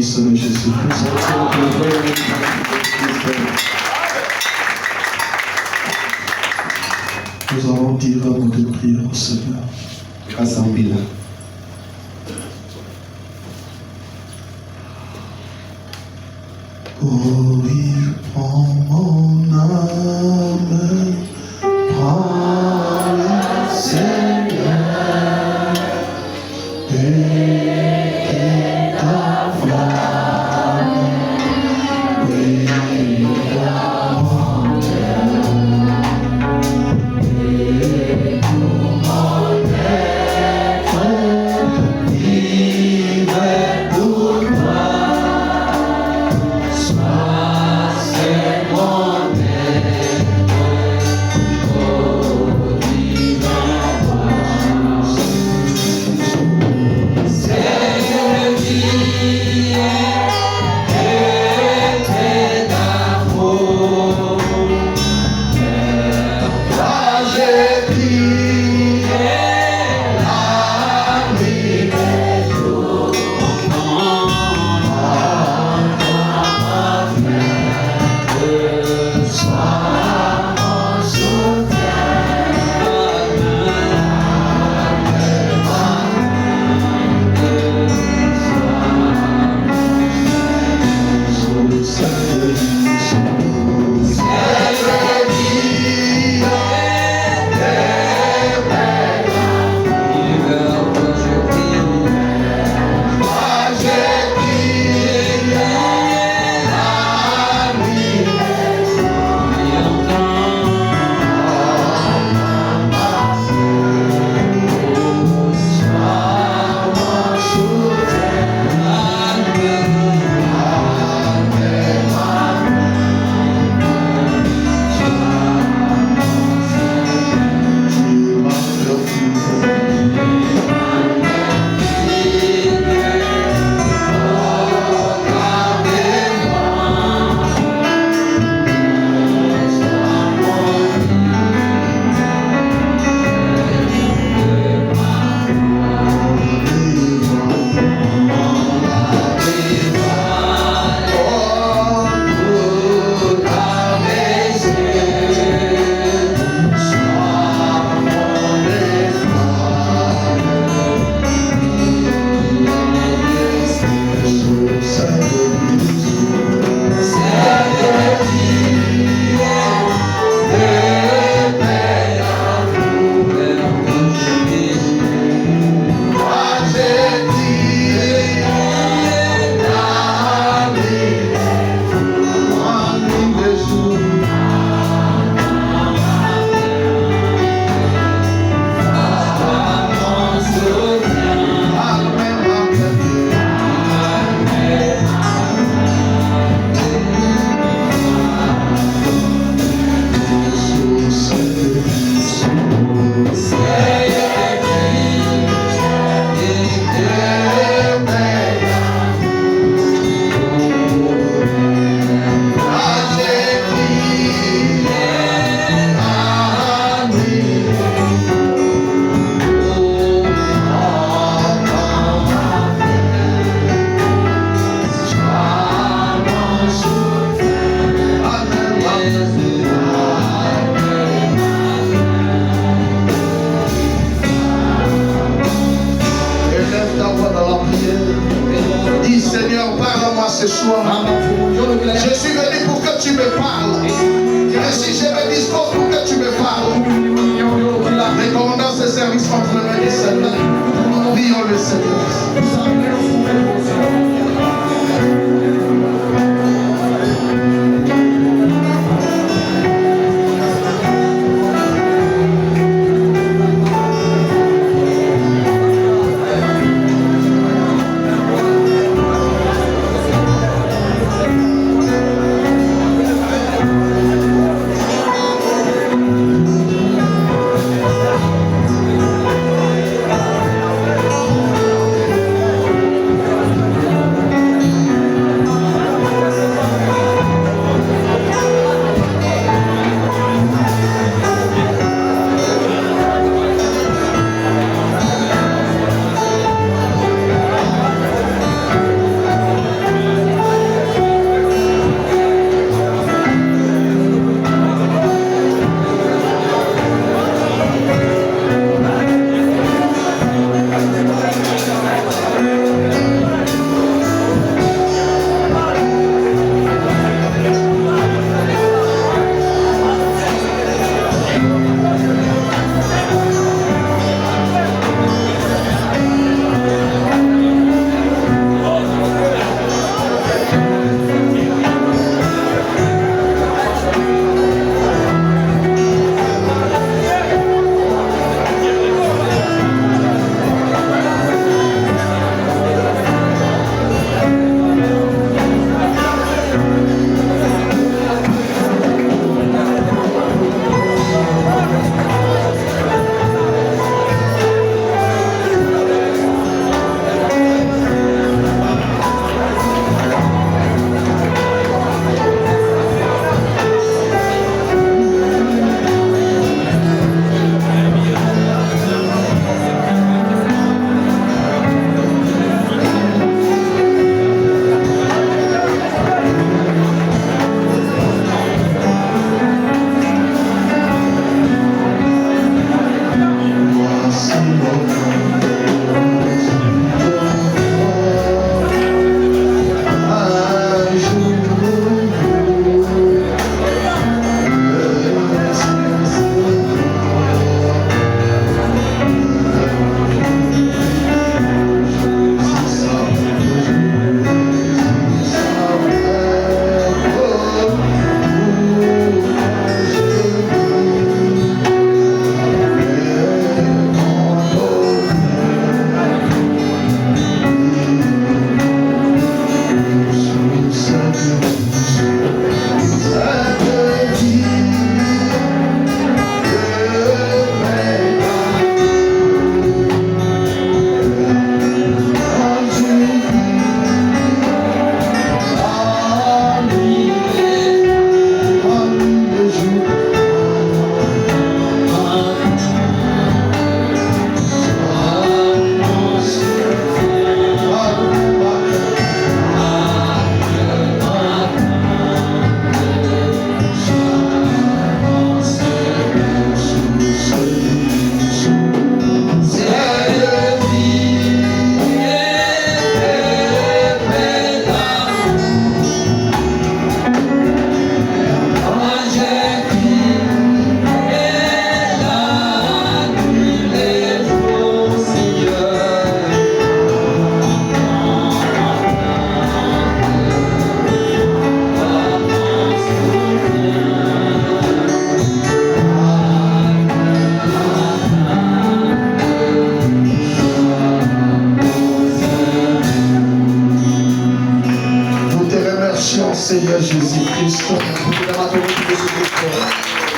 puissant de Jésus-Christ. Nous allons dire un mot de prière au Seigneur. Grâce à Mbila. Oh oui, prends mon âme, prends-la, Seigneur, et que ta flamme brille dans mon cœur, et pour mon être vivre pour toi. Ce soir, je suis venu pour que tu me parles. Et si je me dispose pour que tu me parles, recommandons ce service entre les mains du Seigneur. Prions le Seigneur.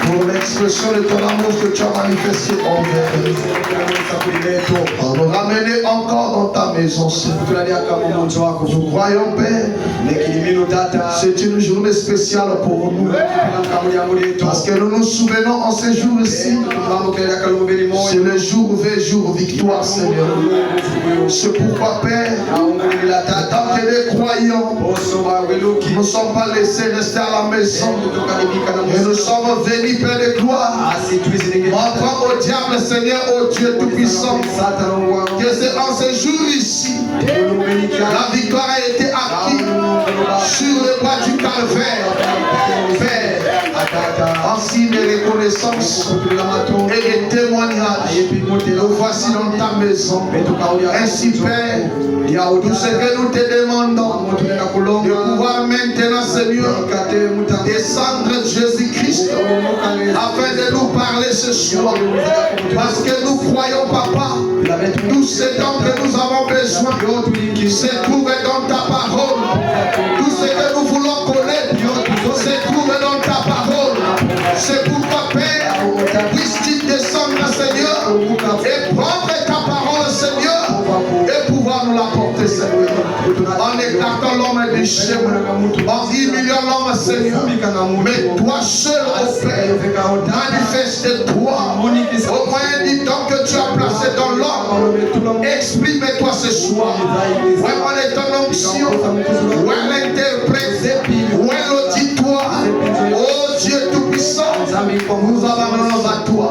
pour l'expression de ton amour que tu as manifesté envers nous. Nous ramener encore dans ta maison, Seigneur. Nous croyons, Père, c'est une journée spéciale pour nous. Parce que nous nous souvenons en ces jours-ci, c'est le jour V, jour victoire, Seigneur. C'est pourquoi, Père, tant que les croyants, nous ne sommes pas laissés rester à la maison. Et nous sommes venus, Père de gloire, montrant au diable, Seigneur, au Dieu Tout-Puissant, que c'est en ce jour ici, la victoire a été acquise sur le bois du Calvaire. Père, en signe de reconnaissance et de témoignage, nous voici dans ta maison. Ainsi, Père, tout ce que nous te demandons, de pouvoir maintenant, Seigneur, descendre Jésus-Christ afin de nous parler ce soir. Parce que nous croyons, Papa, tout ce dont nous avons besoin se trouve dans ta parole. Tout ce que nous voulons connaître se trouve dans ta parole. C'est pourquoi, Père, puisses-tu descendre, Seigneur, et prendre ta parole, Seigneur, et pouvoir nous l'apporter, Seigneur. En écartant l'homme du chemin, en humiliant l'homme, Seigneur. Mais toi seul, au Père, manifeste-toi au moyen du temps que tu as placé dans l'homme. Exprime-toi ce soir. Où est ton onction? Où est l'interprète? Où est l'auditoire? Oh Dieu Tout-Puissant, nous abandonnons à toi.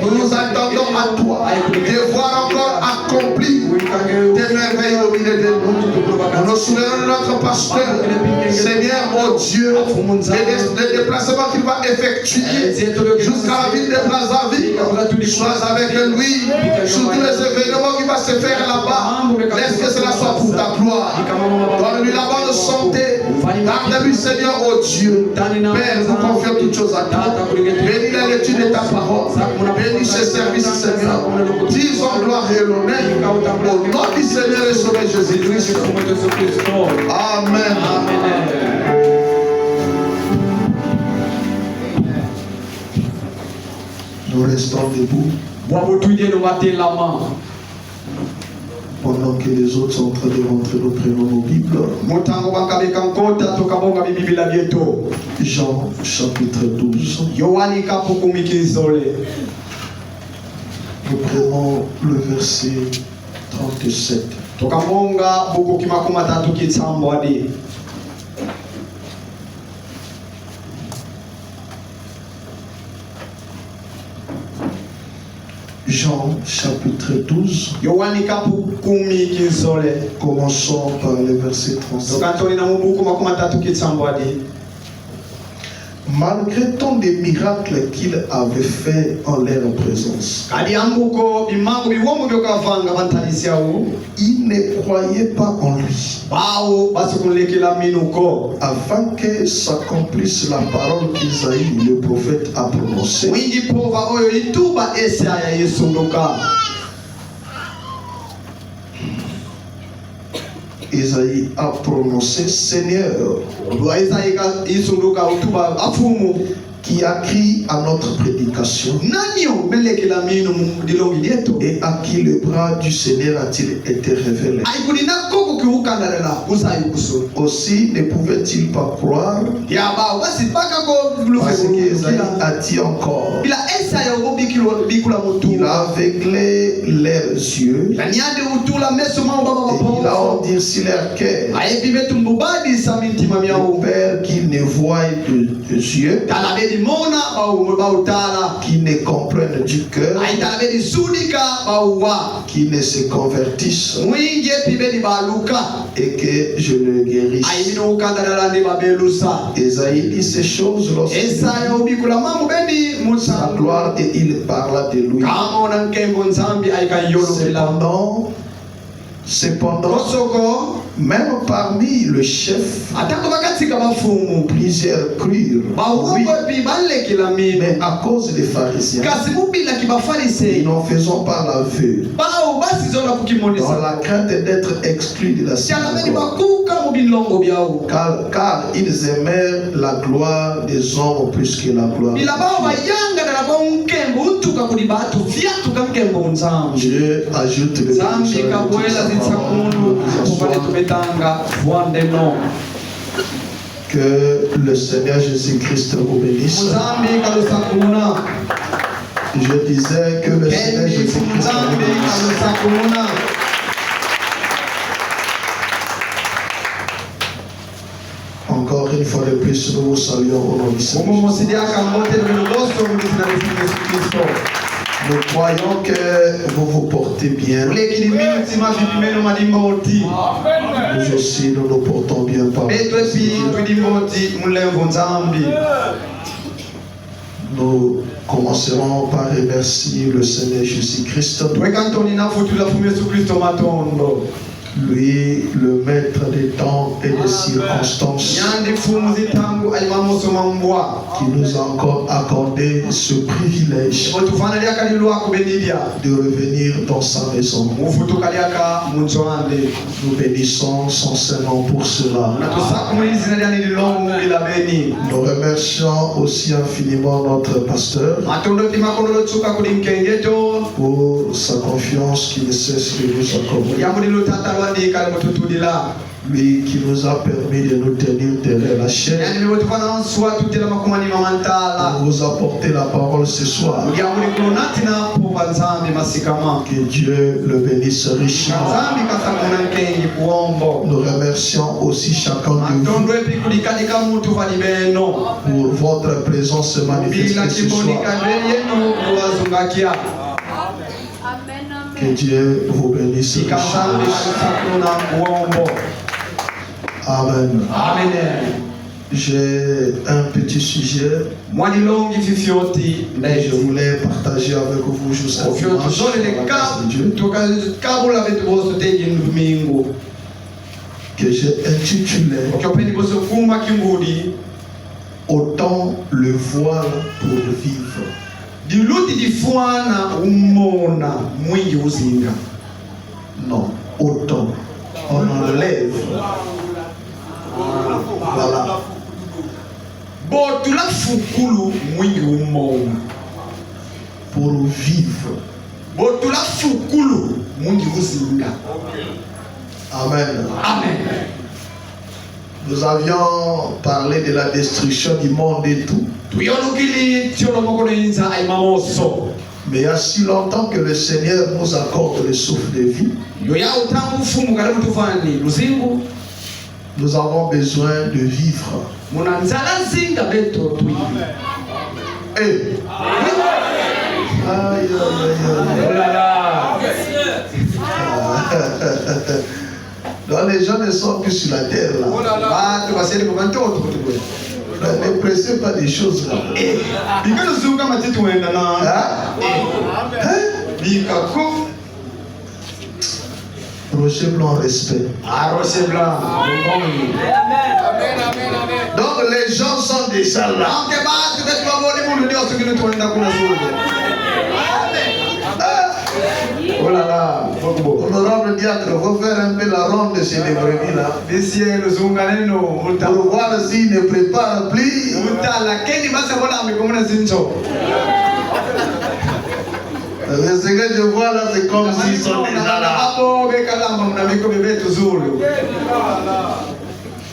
Nous nous attendons à toi. De voir encore accompli tes merveilles au milieu de nous. Nous nous souvenons de notre pasteur, Seigneur, oh Dieu, les déplacements qu'il va effectuer jusqu'à la ville de Brazzaville. Sois avec lui sur tous les événements qui vont se faire là-bas. Laisse que cela soit pour ta gloire. Donne-lui la bonne santé. Garde-lui, Seigneur, oh Dieu. Père, nous confions toutes choses à toi. Bénis la lecture de ta parole. Bénis ce service, Seigneur. Disons gloire et l'honneur au nom du Seigneur et Sauveur Jésus-Christ. Amen. Nous restons debout pendant que les autres sont en train de rentrer. Nous prenons nos Bibles. Jean chapitre 12. Nous prenons le verset 37. Jean chapitre 12. Commençons par le verset 37. Malgré tant de miracles qu'il avait fait en leur présence, ils ne croyaient pas en lui, afin que s'accomplisse la parole qu'Isaïe le prophète a prononcée. Isaïe a prononcé: Seigneur, qui a crié à notre prédication, et à qui le bras du Seigneur a-t-il été révélé? Aussi ne pouvait-il pas croire, parce qu'Isaïe a dit encore: il a aveuglé leurs yeux, et il a endurci leur cœur, le Père qui ne voit de yeux, qui ne comprennent du cœur, qui ne se convertissent, et que je le guérisse. Esaïe dit ces choses lorsque sa gloire, et il parla de lui. Cependant, même parmi le chef, plusieurs crurent, oui, mais à cause des pharisiens, ils n'en faisant pas l'aveu, dans la crainte d'être exclus de la synagogue. Car ils aimèrent la gloire des hommes plus que la gloire de Dieu. Dieu ajoute le que le Seigneur Jésus-Christ vous bénisse. Je disais que le Seigneur Jésus-Christ vous bénisse. Encore une fois de plus, nous vous saluons au nom du Seigneur. Nous croyons que vous vous portez bien. Nous aussi, nous nous portons bien par Nous commencerons par remercier le Seigneur Jésus-Christ. Lui, le maître des temps et des circonstances, qui nous a encore accordé ce privilège de revenir dans sa maison. Nous bénissons son Seigneur pour cela. Nous remercions aussi infiniment notre pasteur pour sa confiance qui ne cesse de nous accorder. Lui qui nous a permis de nous tenir derrière la chaîne, pour vous apporter la parole ce soir. Que Dieu le bénisse richement. Nous remercions aussi chacun de vous pour votre présence manifestée ce soir. Que Dieu vous bénisse richement. Amen. J'ai un petit sujet que je voulais partager avec vous jusqu'à dimanche, que j'ai intitulé Autant le voile pour vivre. Non, autant on enlève. Voilà. Pour vivre. Amen. Nous avions parlé de la destruction du monde et tout. Mais il y a si longtemps que le Seigneur nous accorde le souffle de vie, nous avons besoin de vivre. Et donc les gens ne sont plus sur la terre là. Ne pressez pas des choses là. Rocher blanc, respect. Rocher blanc. Donc les gens sont déjà là. Oh là là. Honorable diacre, il faut faire un peu la ronde de ces brebis là. Pour voir s'ils ne préparent plus. Ce que je vois là, c'est comme s'ils sont déjà là.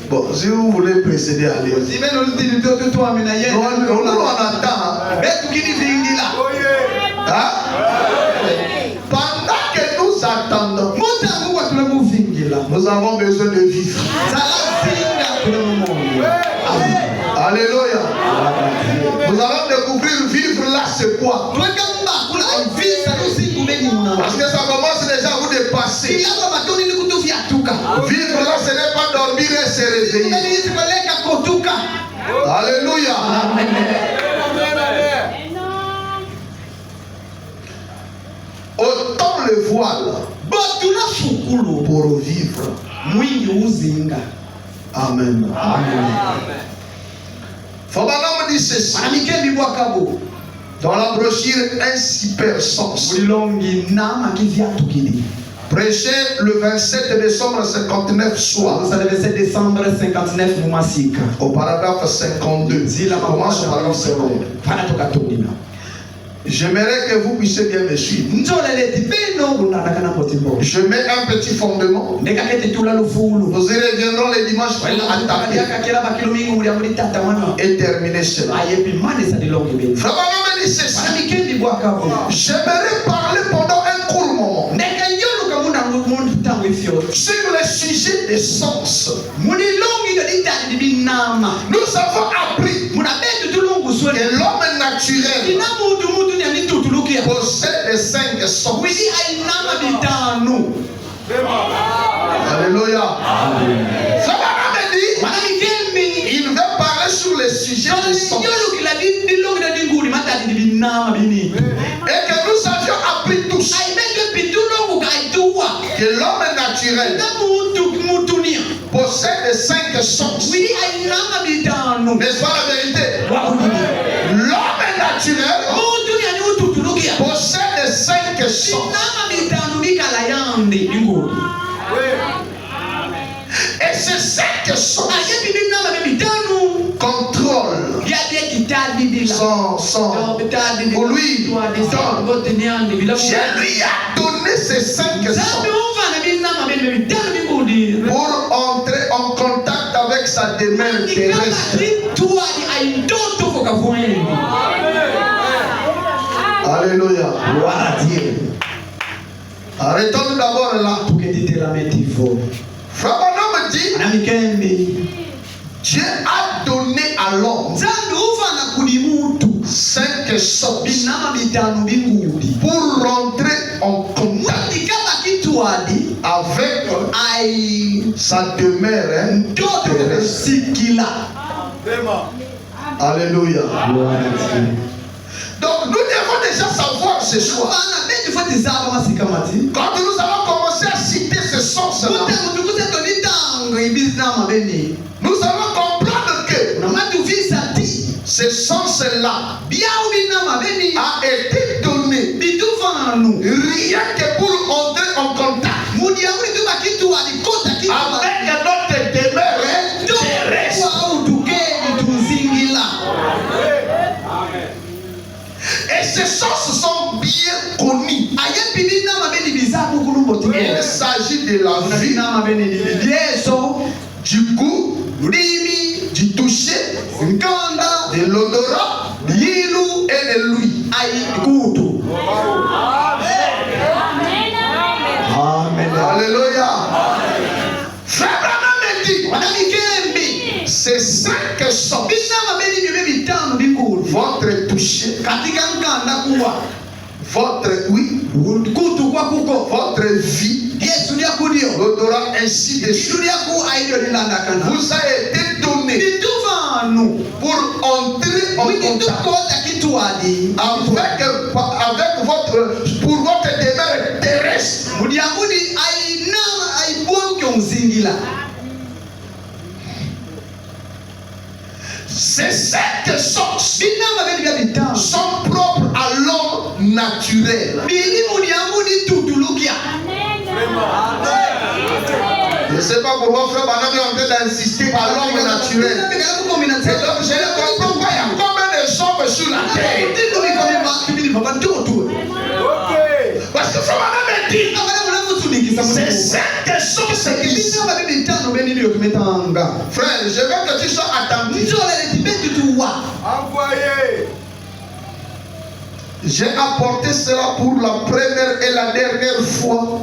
Bon, si vous voulez précéder, allez. On attend. Hein? Pendant que nous attendons, nous avons besoin de vivre. Alléluia. Nous allons découvrir vivre là, c'est quoi? Parce que ça commence déjà à vous dépasser. Vivre là, ce n'est pas dormir et se réveiller. Alléluia. Autant le voile pour vivre. Amen. Faut me dire ceci. Dans la brochure, un super sens. mulilongi nama kivyatokili Prêché le 27 décembre 59 soir. ça le 27 décembre 59 mumasika Au paragraphe 52. zila Commence au paragraphe 52. fana tokatonina J'aimerais que vous puissiez bien me suivre. njoleleti beno bunanakana motimbo Je mets un petit fondement. ndekakete tula lufulu Nous y reviendrons les dimanches pour attaquer akakela bakilo mingi muli amulitata mwana et terminer cela. ayepimane sadilongi beni Frère Branham dit ceci. mikendi bwakabo J'aimerais parler pendant un court moment ndekanyoluka muntango ifyo sur le sujet des sens. mulilongi gaditati dibinama Nous avons appris munabetu tulungu que swele l'homme naturel ina mutu nyanditutulukia possède les 5 sens. wili ainama bitanu Alléluia. Frère Branham dit mana mikembi il veut parler sur le sujet des sens. nyolukila dilongi da dinguli matati dibinama bini Et que nous avions appris tous aibetu pitulongu kaituwa que l'homme naturel ina mutunia possède 5 sens. wili ainama bitanu N'est-ce pas la vérité? wakunini L'homme naturel mutunia ni ututulukia possède 5 sens. inama bitanu bikala yandi dinguli Et ces 5 sens ayebi binama bebitanu contrôlent yabyekitadidila pour lui. Je lui ai donné ces 5 sens pour entrer en contact avec sa demeure terrestre. Alléluia. Arrêtons d'abord là. Frère Branham dit Dieu a donné à l'homme 5 sens pour rentrer en contact avec sa demeure terrestre. Alléluia. Donc nous devons déjà savoir ce soir. Quand nous allons commencer à citer ce sens-là, nous allons comprendre que ce sens-là a été donné rien que pour entrer en contact avec notre demeure terrestre. Et ces sens sont bien connus. Il s'agit de la vue, du goût, du toucher, de l'odorat et de l'ouïe. Alléluia. Frère Branham dit ces 5 sens, votre toucher, votre ouïe, votre vie, l'odorat ainsi de suite, vous a été donné pour entrer en contact avec pour votre demeure terrestre. Ces 5 sens sont propres à l'homme naturel. Je ne sais pas pourquoi frère Branham est en train d'insister à l'homme naturel. Et donc je ne comprends pas, il y a combien de hommes sur la terre. Parce que frère Branham dit c'est 5 sens existent. Frère, je veux que tu sois attentif. Envoyez. J'ai apporté cela pour la première et la dernière fois.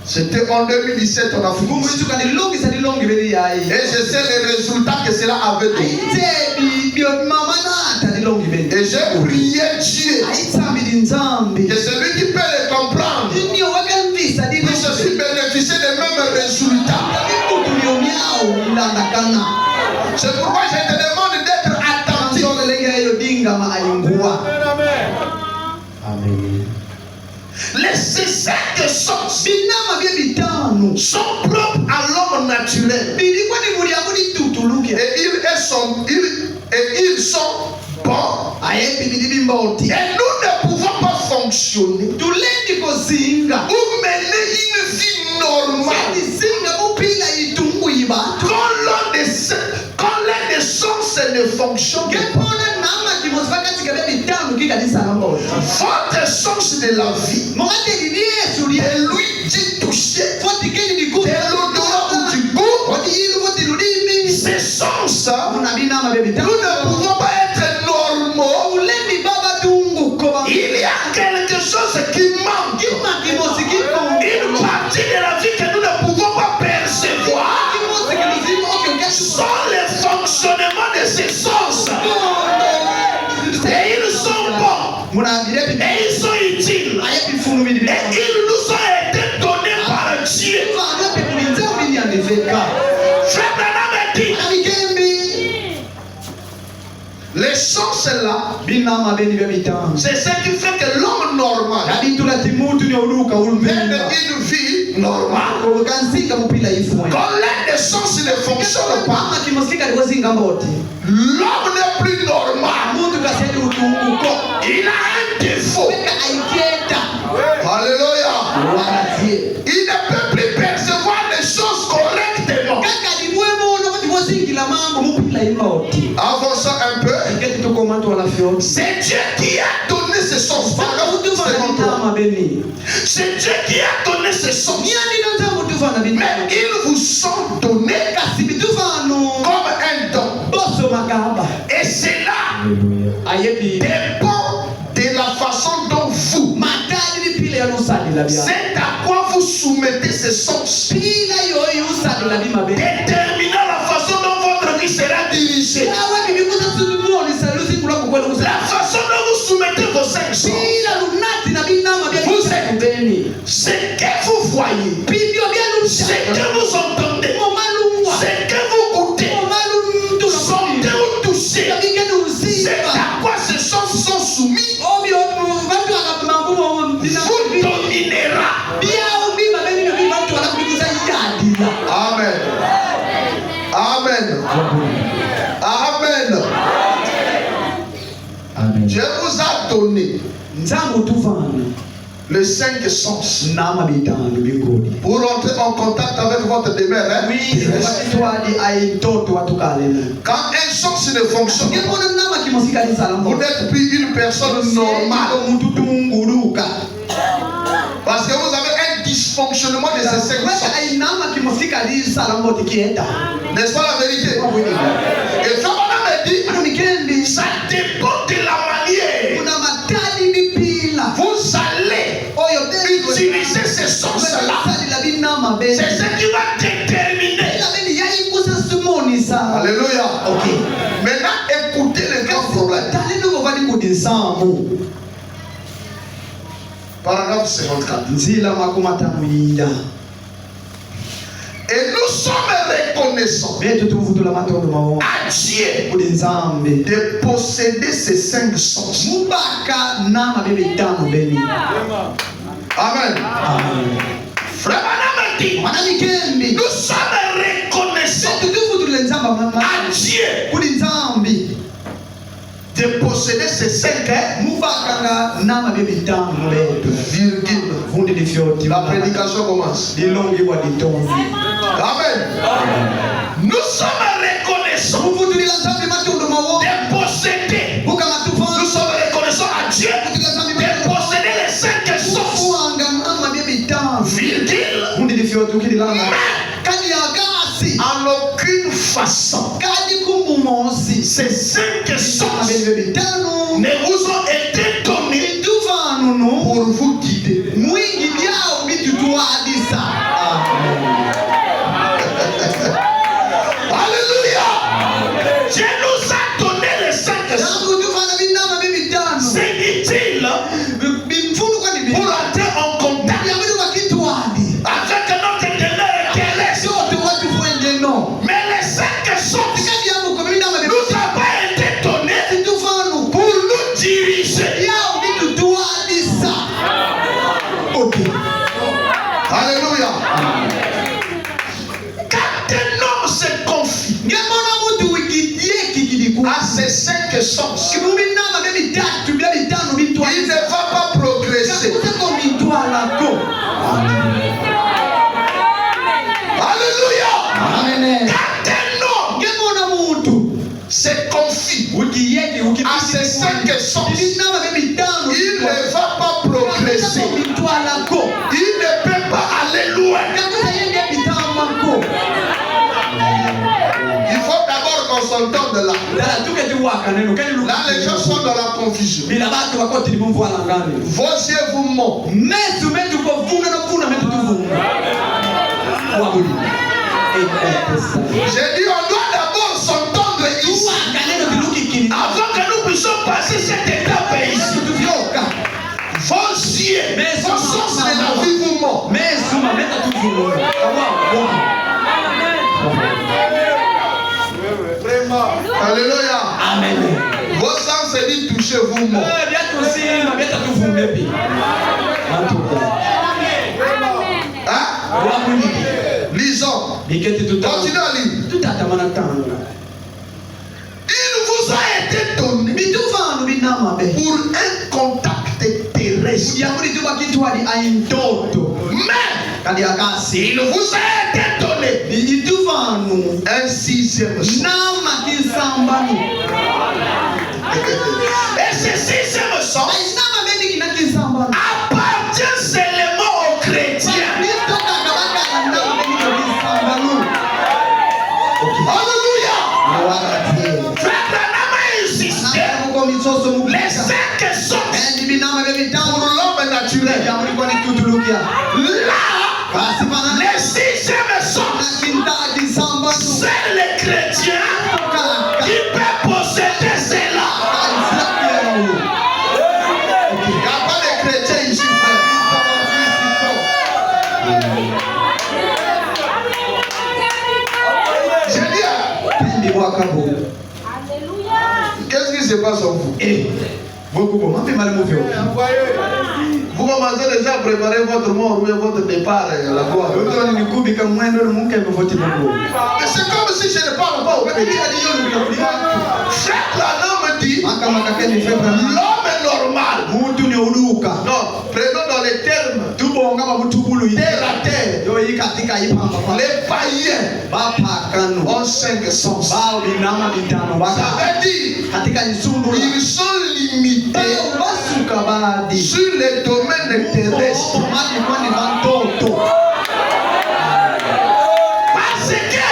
C'était en 2017 en Afrique. Et je sais les résultats que cela avait donné. Et j'ai prié Dieu que celui qui peut le comprendre puisse aussi bénéficier des mêmes résultats. C'est pourquoi je te demande d'être attentif. Les 5 sens sont propres à l'homme naturel. Et ils qu'ils sont bons. ayebi bidibi mboti Et nous ne pouvons pas fonctionner tulendi kozinga ou mener une vie normale izinga upila itungu ibatu quand les naissances ne fonctionnent pas. kepona nama kimosifakati kabe bitano kikadisa ngamboti Votre sens de la vie mongate ni Yesu li est lui qui touché foti keni de dikuta l'odorat ou du goût. foti ilu foti ludimi Ces sens, muna binama be nous bitano ne pouvons pas être normaux. ulendi baba tungu koba Il y a quelque chose qui manque. kima kimosikiko Une partie de la vie que nous ne pouvons pas percevoir sont les fonctionnements de ces sens. Et ils sont bons. Et ils sont utiles. Et ils nous ont été donnés par Dieu. Frère Branham a dit, les sens là, c'est ce qui fait que l'homme normal mène une vie normale. Quand l'un des sens ne fonctionne pas, l'homme n'est plus normal. Il a un défaut. Alléluia. Il ne peut plus percevoir les choses correctement. Avançons un peu. C'est Dieu qui a donné ce sens. C'est Dieu qui a donné ce sens. Mais ils vous sont donnés comme un don. Et c'est là dépend de la façon dont vous, c'est à quoi vous soumettez ce sens, déterminant la façon dont votre vie sera dirigée. La façon dont vous soumettez vos cinq sens, vous êtes ce que vous voyez, ce que vous entendez, ce que vous goûtez, sentez ou touchez. C'est à quoi ces sens sont soumis. Vous dominera. Amen. Amen. Amen. Dieu vous a donné les cinq sens pour entrer en contact avec votre demeure. Hein? Quand un sens ne fonctionne pas, vous n'êtes plus une personne normale. Parce que vous avez un dysfonctionnement de ces cinq sens. N'est-ce pas la vérité? Et quand on a dit, ça dépend de la manière. Vous allez utiliser ces sens-là. C'est ce qui va déterminer. Alléluia. Maintenant, écoutez le grand problème. Paragraphe 54. Et nous sommes reconnaissants à Dieu de posséder ces cinq sens. Amen. Frère Branham a dit, nous sommes reconnaissants à Dieu de posséder ces cinq virgule. La prédication commence. Amen. Nous sommes reconnaissants de posséder. Nous sommes reconnaissants à Dieu de posséder les cinq sens. Virgule. En aucune façon ces cinq sens ne vous ont été donnés pour vous guider. Alléluia. Dieu nous a donné les cinq sens. C'est utile pour entrer en contact avec notre demeure céleste. Mais les cinq sens nous ont pas été donnés pour nous diriger. Alléluia. Quand un homme se confie à ses 5 sens, il ne va pas progresser. Alléluia. Quand un homme se confie à ses 5 sens, il ne va pas progresser. Il ne peut pas aller loin. Il faut d'abord qu'on s'entende là. Là, les gens sont dans la confusion. Vos yeux vous mentent. J'ai dit, on doit d'abord s'entendre ici avant que nous puissions passer cette étape ici. Vos yeux, vos sens de la vie vous mentent. Alléluia. Amen. Vos sens se dit toucher vous mentent. Hein? Lisons. Continuez à lire. Il vous a été donné pour un contact terrestre. Mais il vous a été donné un 6e sens. Et ce 6e sens appartient seulement aux chrétiens. Alléluia. Frère Branham a insisté. Les 5 sens pour l'homme naturel. Là, les 6e sens, c'est les chrétiens qui peuvent posséder cela. Il n'y a pas de chrétiens ici, frère. J'ai dit, qu'est-ce qui se passe en vous? Vous commencez déjà à préparer votre mort ou votre départ à la gloire. Mais c'est comme si je ne parle pas au même. Frère Branham dit l'homme est normal. Non, prenons dans les termes terre à terre. Les païens ont 5 sens. Ça veut dire ils sont limités sur les domaines terrestres. Parce que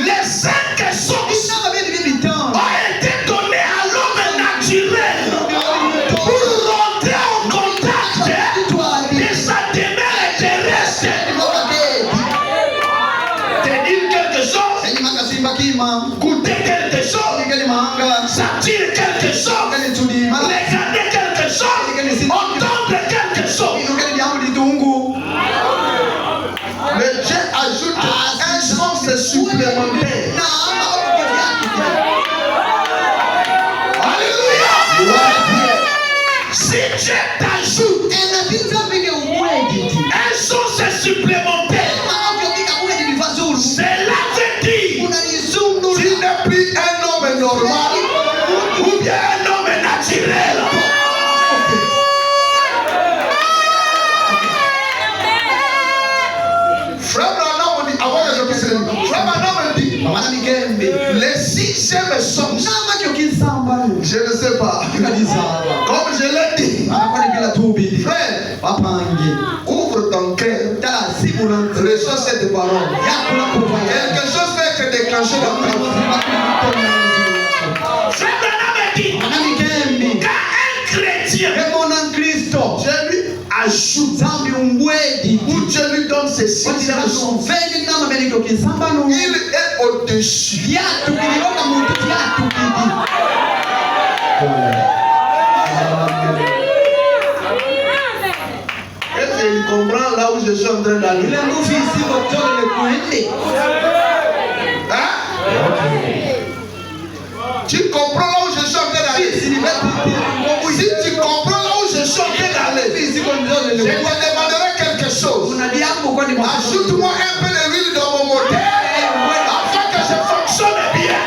les 5 sens ont été donnés à l'homme naturel pour rentrer en contact de sa demeure terrestre. Te dire quelque chose, goûter quelque chose, sentir quelque chose, regarder quelque chose, entendre quelque chose. Mais Dieu ajoute un sens supplémentaire. Alléluia. Si Dieu t'ajoute un sens supplémentaire, cela veut dire tu n'es plus un homme normal ou bien un homme naturel. Frère Branham dit, avant que je puisse le dire, Frère Branham dit, les 6e sens, je ne sais pas, comme je l'ai dit, frère, ouvre ton cœur, reçois cette parole. Quelque chose peut être déclenché dans ta vie. Frère Branham dit, quand un chrétien, Dieu lui ajoute, ou Dieu lui donne ses 6e sens, il est au-dessus. Est-ce qu'il comprend là où je suis en train d'aller? Hein? Tu comprends là où je suis en train d'aller? Si tu comprends là où je suis en train d'aller, je te demanderai quelque chose. Ajoute-moi un peu d'huile dans mon moteur afin que je fonctionne bien.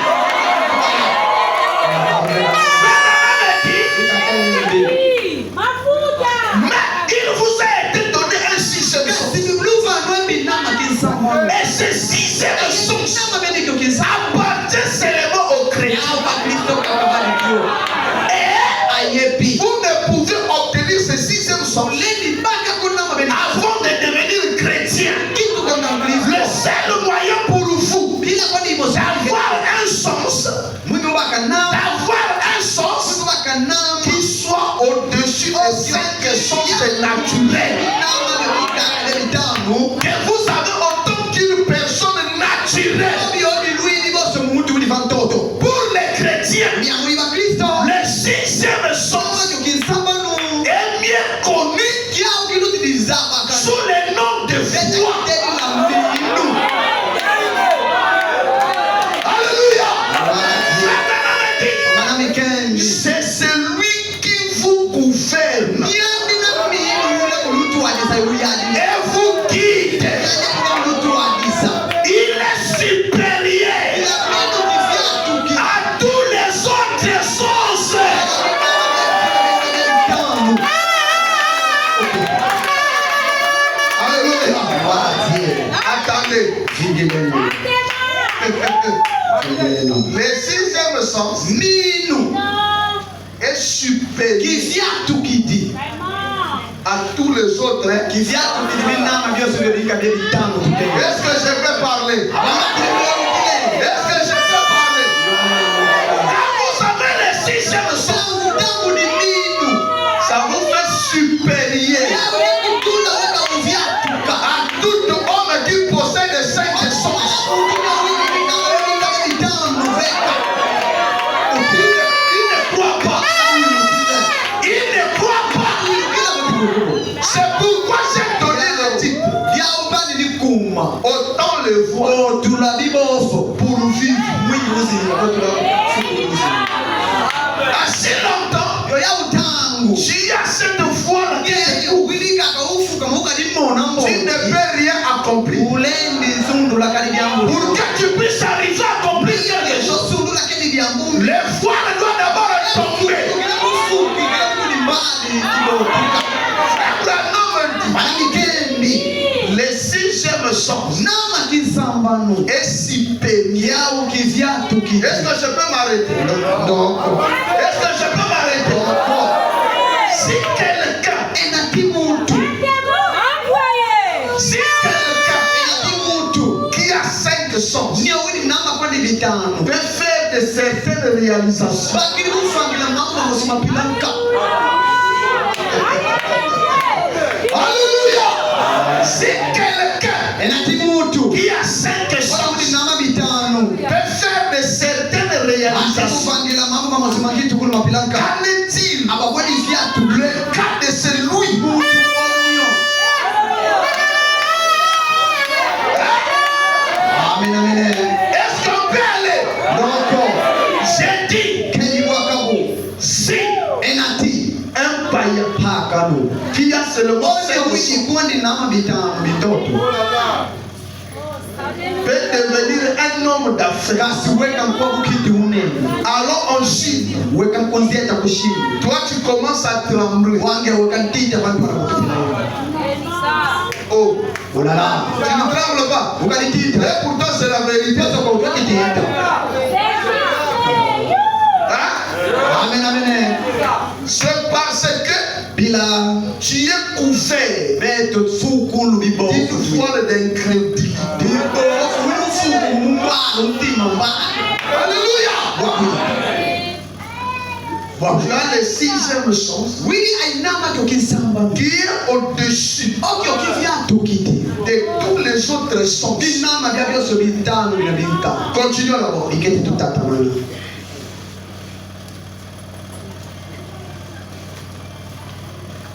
Vous ne pouvez obtenir ce sixième sens avant de devenir chrétien. Le seul moyen pour vous d'avoir un sens qui soit au-dessus de 5 sens naturels. Que vous avez autant qu'une personne naturelle. Pour les chrétiens, le sixième sens est mieux connu sous le nom de foi. Alléluia. C'est celui qui vous gouverne et vous guide. Il est supérieur à tous les autres sens. Alléluia. Attendez. Le sixième sens est supérieur à tous les autres. Est-ce que je peux parler? Est-ce que je peux parler? Quand vous avez le sixième sens, ça vous fait supérieur à tout homme qui possède 5 sens. C'est pourquoi j'ai donné le titre. Autant le voir pour vivre. Assez longtemps, tu as cette foi là. Tu ne peux rien accomplir. Pour que tu puisses arriver à accomplir quelque chose, le voile doit d'abord tomber. Le sixième sens est supérieur. Est-ce que je peux m'arrêter? Non. Est-ce que je peux m'arrêter? Si quelqu'un qui a 5 sens peut faire de certaines réalisations, alléluia. Si quelqu'un qui a 5 sens peut faire de certaines réalisations, qu'en est-il le cas de celui est-ce qu'on peut aller? J'ai dit, si un païen qui a seulement 5 peut devenir un homme d'affaires. Alors en Chine, toi tu commences à trembler. Oh, tu ne trembles pas. Et pourtant c'est la vérité. Hein? C'est parce que tu es couvert d'une voile d'incrédulité. Alléluia. Tu as le sixième sens qui est au-dessus de tous les autres sens. Continuons d'abord.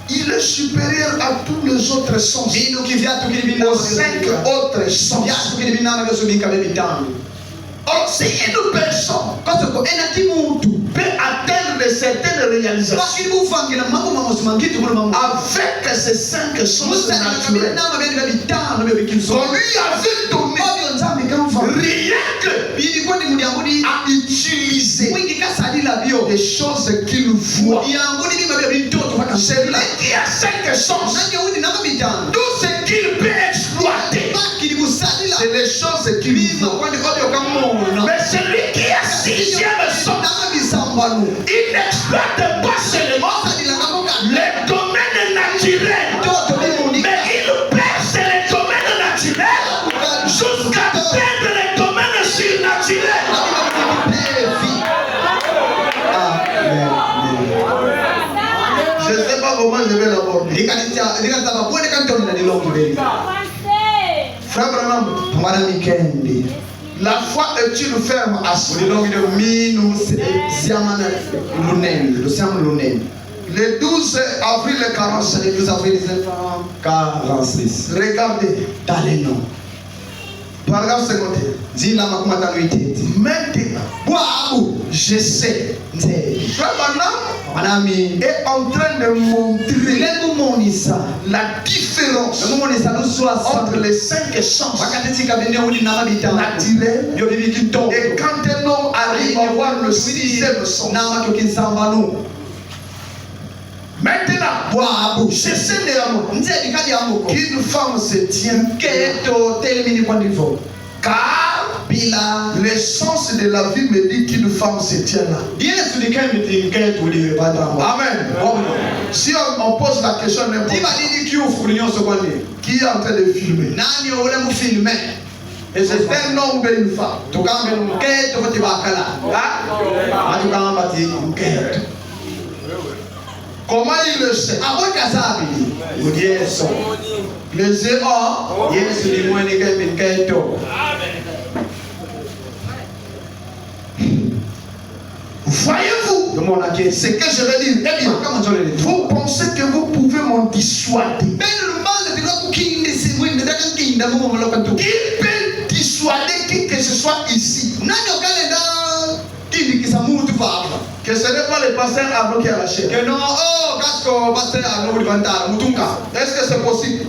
Il est supérieur à tous les autres sens. Aux 5 autres sens. Or, si une personne peut atteindre certaines réalisations avec ces 5 sens naturels qu'on lui avait donné rien que à utiliser les choses qu'il voit. Celui qui a 5 sens, tout ce qu'il peut exploiter, c'est les choses qu'il voit. Mais celui qui a 6e sens, Il n'exploite pas seulement les domaines naturels, mais il perce les domaines naturels jusqu'à atteindre les domaines surnaturels. Je ne sais pas comment je vais l'aborder. Frère Branham, la foi est une ferme assurée. Le 12 avril 46. Regardez. Paragraphe 51. Maintenant, je sais. Frère Branham est en train de montrer la différence entre les 5 sens naturels et quand un homme arrive à voir le 6e sens. Maintenant, je sais néanmoins qu'une femme se tient car le sens de la vie me dit qu'une femme se tient là. Amen. Si on pose la question n'importe qui est en train de filmer, et c'est un homme et une femme, comment il le sait? Les erreurs. Voyez-vous ce que je veux dire? Eh bien, vous pensez que vous pouvez m'en dissuader? Il peut dissuader qui que ce soit ici. Que ce n'est pas le pasteur Arnaud qui a la chair. Est-ce que c'est possible?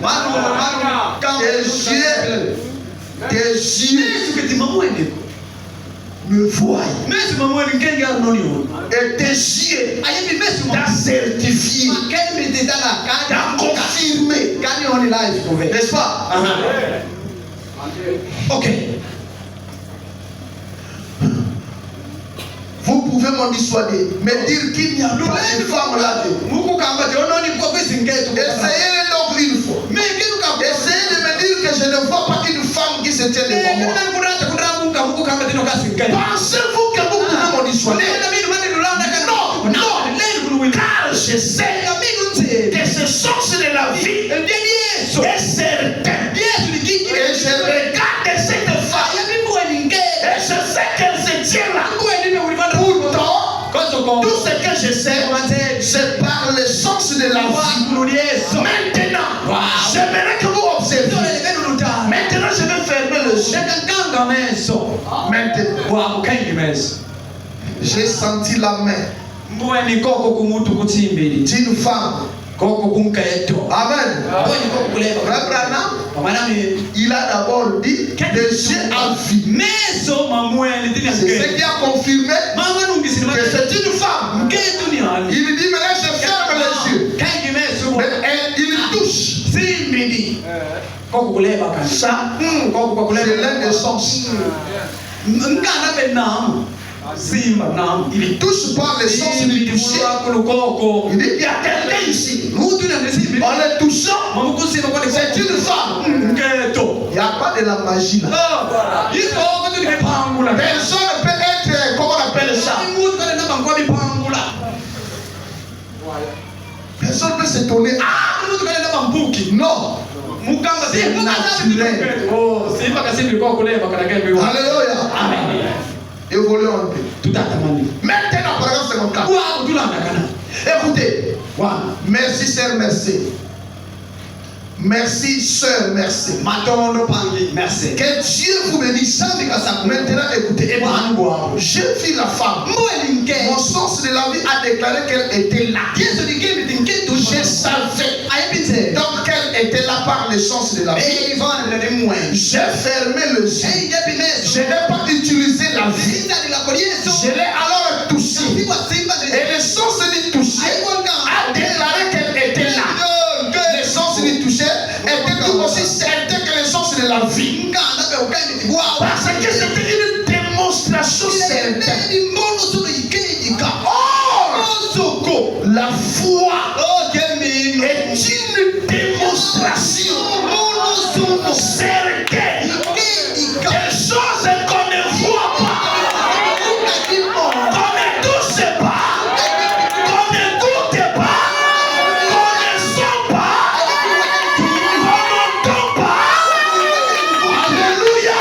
Tes yeux me voient. Et tes yeux t'as certifié, t'as confirmé. N'est-ce pas? Ok. Vous pouvez m'en dissuader, me dire qu'il n'y a pas de femme là-dedans. Essayez donc une fois. Essayez de me dire que je ne vois pas une femme qui se tient devant moi. Pensez-vous que vous pouvez m'en dissuader? Non, car je sais que ce sens de la vie est certain. Et je regarde cette femme et je sais qu'elle se tient là. Pourtant, tout ce que je sais, c'est par le sens de la vie. Maintenant, j'aimerais que vous observiez. Maintenant, je vais fermer le yeux. Maintenant, j'ai senti la main d'une femme. Amen. Il a d'abord dit des yeux à vie. C'est ce qui a confirmé que c'est une femme. Il lui dit maintenant je ferme les yeux. Mais il touche. Ça, c'est l'un des sens. Il touche par le sens du toucher. Il dit il y a quelqu'un ici. En le touchant, c'est une femme. Il n'y a pas de la magie là. Personne ne peut être, comment on appelle ça? Personne ne peut s'étonner. Non. C'est naturel. Alléluia. Évoluons un peu. Maintenant, paragraphe 54. Écoutez. Merci, sœur, merci. Merci, sœur, merci. Merci. Que Dieu vous bénisse. Maintenant, écoutez. J'ai vu la femme. Mon sens de la vie a déclaré qu'elle était là. Je savais. Donc, qu'elle était là par le sens de la vie. J'ai fermé le yeux. Je n'ai pas utilisé la vie. Je l'ai alors touché. Et le sens du toucher a déclaré qu'elle était là. Le sens du toucher était tout aussi certain que le sens de la vie. Parce que c'était une démonstration certaine. La foi est une démonstration certaine des choses qu'on ne voit pas, qu'on ne touche pas, qu'on n'écoute pas, qu'on ne sent pas, qu'on n'entend pas. Alléluia.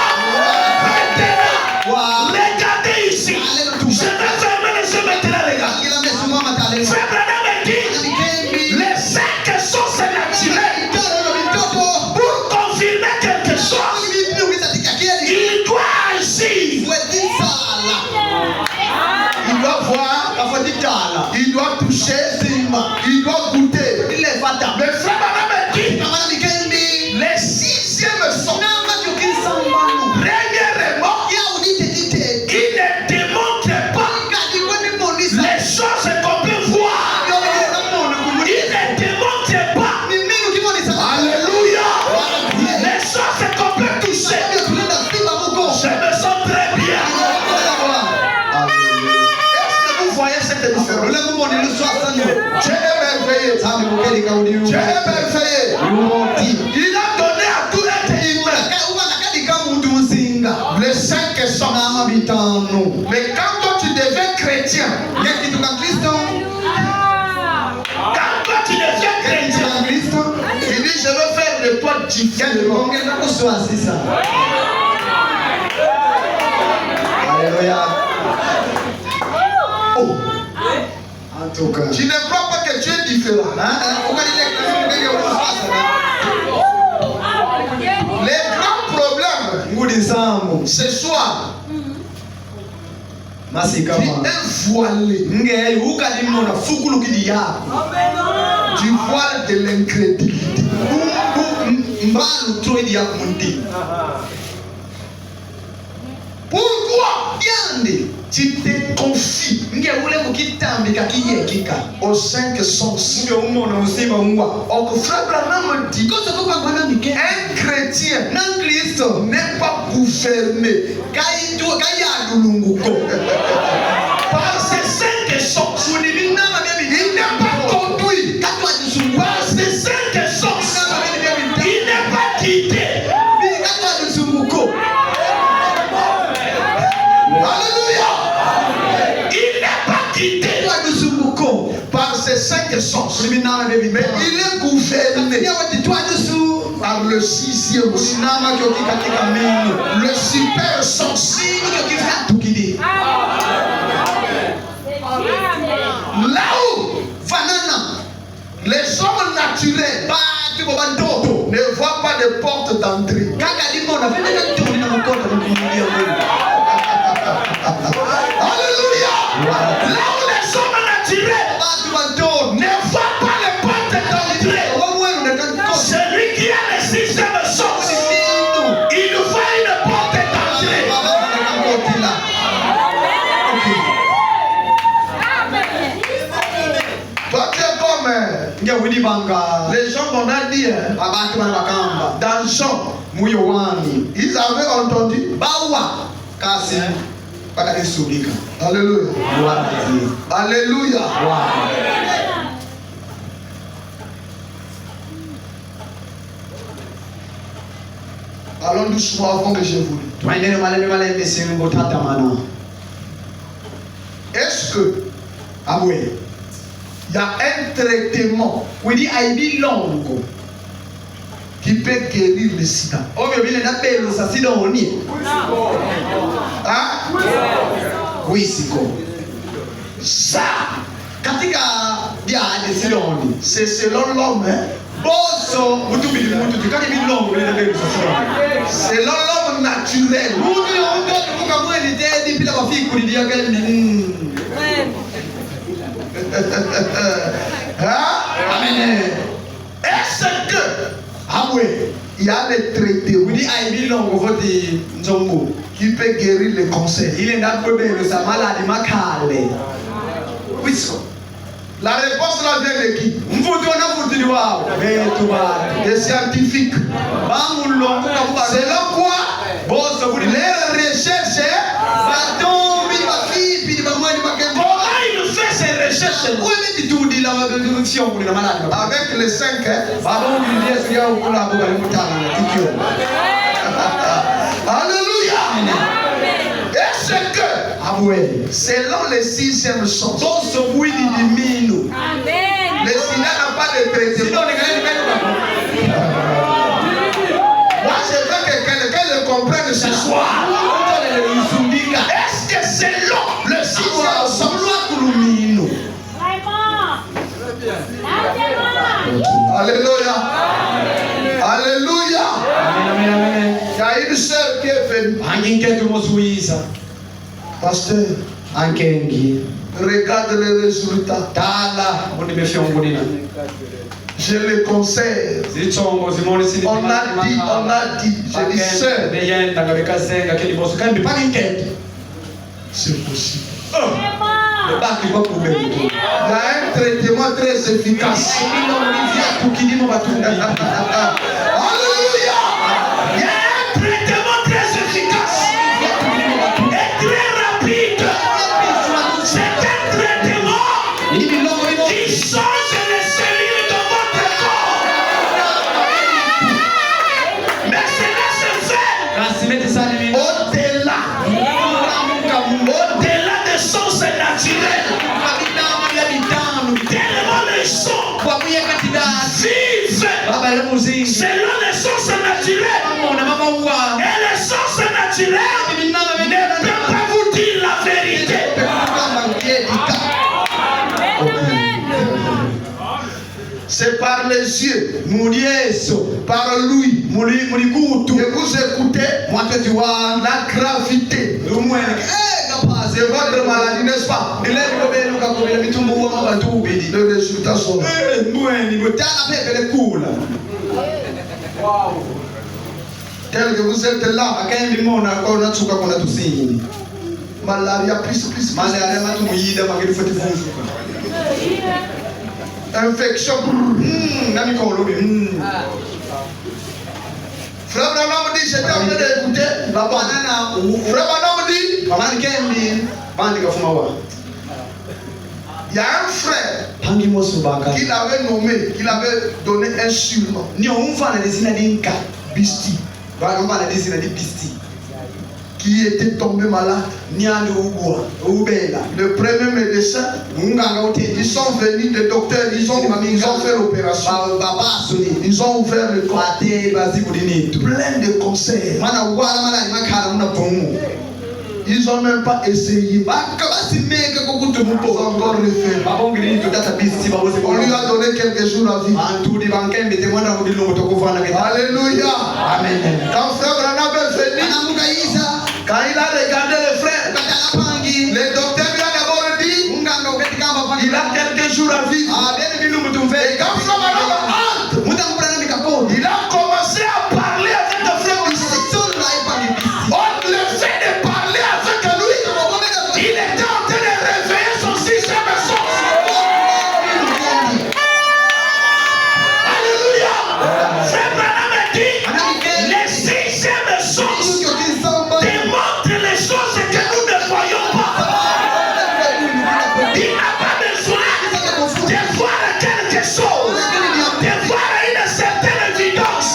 Maintenant, regardez ici. Je vais fermer les yeux maintenant, les gars. Frère Branham dit, les 5 sources naturelles, pour confirmer quelque chose, il doit agir. Il doit voir, il doit toucher, il doit goûter. Mais frère Branham dit, les 6e sons, premièrement, il ne démontre pas les choses qu'on peut voir. Il ne démontre pas, alléluia, les choses qu'on peut toucher. Je me sens très bien. Est-ce que vous voyez cette différence? Dieu est merveilleux. Dieu est merveilleux. Il a donné à tout être humain les 5 sons. Mais quand toi tu deviens chrétien, quand toi tu deviens chrétien, il dit je veux faire de toi différent. Oh. En tout cas. Tu ne crois pas que tu es différent. Les grands problèmes ce soir, tu es voilé. Tu voiles de l'incrédulité. Pourquoi tu te confies aux 5 sens? Donc frère Branham dit, un chrétien n'est pas gouverné par ces 5 sens. Il n'est pas conduit par ces 5 sens. Il n'est pas guidé. Alléluia. Il n'est pas guidé par ces 5 sens. Mais il est gouverné par le 6e sens, le super sens. Là où les hommes naturels ne voient pas de porte d'entrée. Alléluia. Là où les hommes naturels ne voient pas les portes d'entrée, celui qui a le 6e sens, il voit une porte d'entrée. Toi tu es comme les gens qu'on a dit dans Jean, ils avaient entendu. Alléluia. Alléluia. Allons doucement avant que je vous dise. Est-ce que il y a un traitement qui peut guérir le sida? Hein? Ça, c'est selon l'homme. Selon l'homme naturel. Hein? Est-ce que il y a des traitements qui peut guérir le cancer? La réponse là vient de qui? Des scientifiques. Selon quoi les recherches, comment il fait ses recherches? avec les 5, alléluia. Et c'est que, selon le 6e sens, le sida n'a pas de traitement. Moi, je veux que quelqu'un le comprenne ce soir. Est-ce que selon le 6e sens, alléluia, alléluia, il y a une sœur qui est venue. Pasteur, regarde les résultats. Je le conseille. On a dit, je dis sœur, c'est possible. Il y a un traitement très efficace. Alléluia. Il y a un traitement très efficace et très rapide. C'est un traitement qui change les cellules de votre corps. Mais cela se fait au-delà des sens naturels. Tellement les sons vivent selon les sens naturels. Et les sens naturels ne peuvent pas vous dire la vérité. C'est par les yeux, par lui, et vous écoutez la gravité de votre maladie, n'est-ce pas? Les résultats sont là. Tel que vous êtes là, malaria plus. Infection. Frère Branham dit, j'étais en train d'écouter la banane. Frère Branham dit, il y a un frère qu'il avait nommé, qu'il avait donné un surnom. Bisti. Qui était tombé malade. Le premier médecin, ils sont venus, les docteurs, ils ont fait l'opération. Ils ont ouvert le corps. Plein de conseils. Ils n'ont même pas essayé. Ils ont encore refait. On lui a donné quelques jours à vivre. Alléluia. Amen. Quand frère Branham est venu, quand il a regardé les frères, les docteurs lui ont d'abord dit, il a quelques jours à vivre. Et quand frère Branham entre, il a commencé à parler avec le frère ici. Le fait de parler avec lui, il était en train de réveiller son 6e sens. Alléluia. Frère Branham a dit, les 6e sens démontrent les choses que nous ne voyons pas. Il n'a pas besoin de voir quelque chose, de voir une certaine évidence,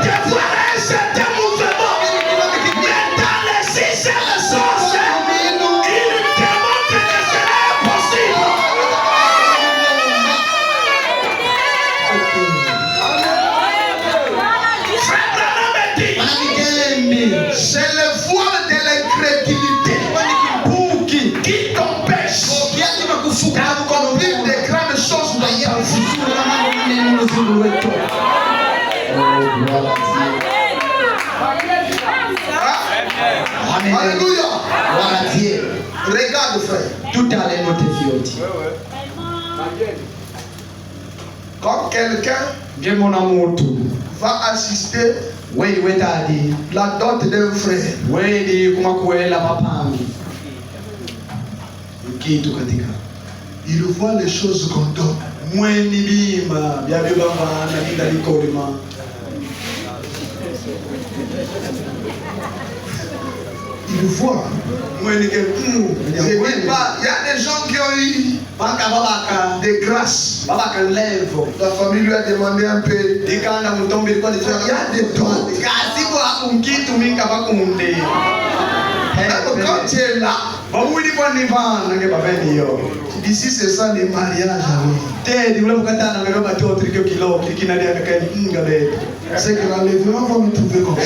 de voir un certain mouvement. Mais dans les 6e sens, il démontre que cela est possible. Frère Branham a dit, c'est le voile de l'incrédulité qui t'empêche d'accomplir des grandes choses dans ta vie. Alléluia. Regarde frère. Quand quelqu'un va assister la dot d'un frère, il voit les choses qu'on donne. Il voit. Il y a des gens qui ont eu des grâces. La famille lui a demandé un peu. Il y a des dons. Quand tu es là, ici c'est ça les mariages. C'est que l'enlèvement va nous trouver comme ça.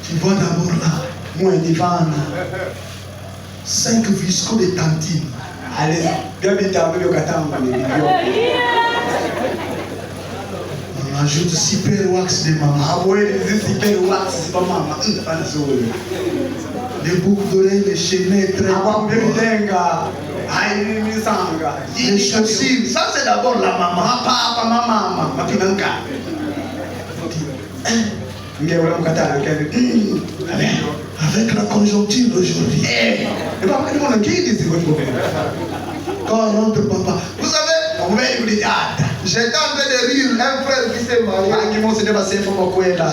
Tu vois d'abord là, moi et Divana, 5 viscos de tantine. Allez, on ajoute super wax de maman. Les boucles d'oreilles, les chaînettes, les chaussures. Ça c'est d'abord la maman. Avec la conjoncture d'aujourd'hui. Quand on rentre papa, vous savez, j'étais en train de rire un frère qui s'est marié.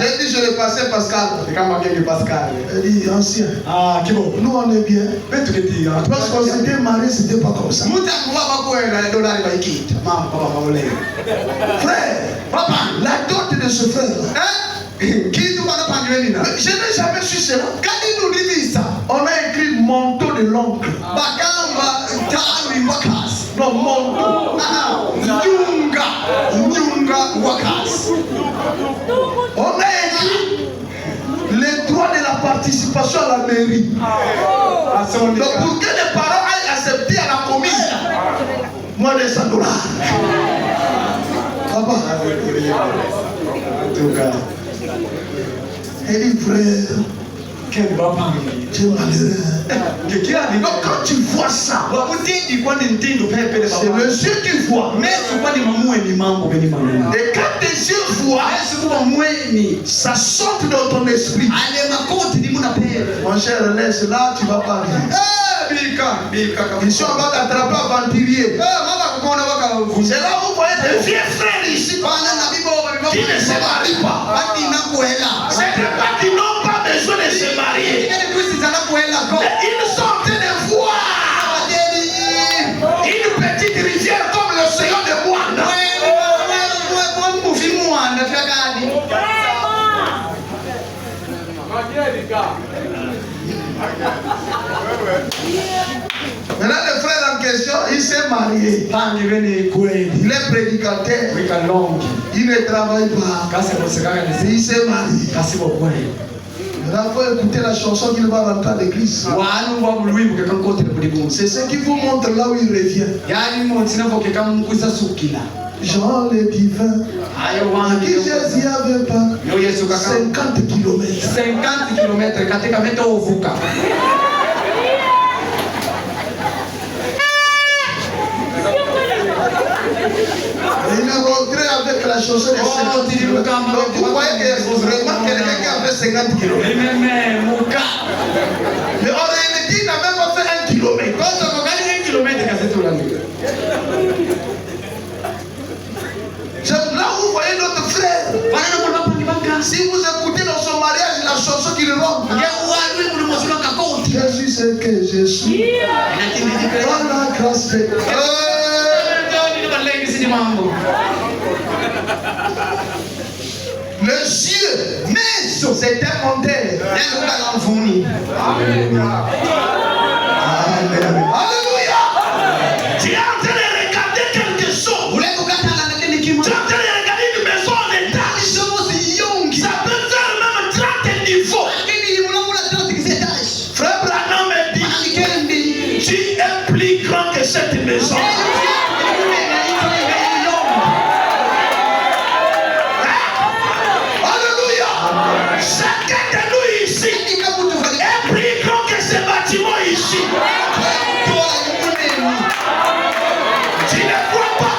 J'ai dit je vais passer Pascal. Il dit ancien. Nous on est bien. Parce qu'on s'était marié, c'était pas comme ça. Frère, papa, la dot de ce frère là. Je n'ai jamais su cela. On a écrit manteau de l'oncle. Non, manteau. On a écrit les droits de la participation à la mairie. Donc pour que les parents aillent accepter à la commune, moins de 100 $. Papa. Elle dit frère, tu es malheureux. Donc quand tu vois ça, c'est le yeux qui voit. Et quand tes yeux voient, ça saute dans ton esprit. Mon cher, laisse là, tu vas pas rire. Ils sont en bas d'attraper un ventilier. C'est là où vous voyez des vieux frères ici qui ne se marient pas. C'est pas qu'ils n'ont pas besoin de se marier. Ils sont en train de voir une petite rivière comme l'océan de Moine. Maintenant le frère en question, il s'est marié. Il est prédicateur. Il ne travaille pas. Il s'est marié. Maintenant, il faut écouter la chanson qu'il va rentrer à l'église. C'est ce qui vous montre là où il revient. Jean le divin, qui Jésus avait pas 50 kilomètres. 50 km katika meta ovuka. Il est rentré avec la chanson de 50 km. Donc vous voyez que vraiment quelqu'un qui a fait 50 km. Mais en réalité, il n'a même pas fait 1 kilomètre. Là où vous voyez notre frère, si vous écoutez dans son mariage la chanson qu'il rentre, Jésus c'est que je suis. Par la grâce de Dieu. Les yeux, mais c'est un monteur. Alléluia. Tu es en train de regarder quelque chose. Tu es en train de regarder une maison en état. Ça peut faire même 30 niveaux. Frère Branham me dit, tu es plus grand que cette maison. Alléluia. Chacun de nous ici est plus grand que ce bâtiment ici. Tu ne vois pas.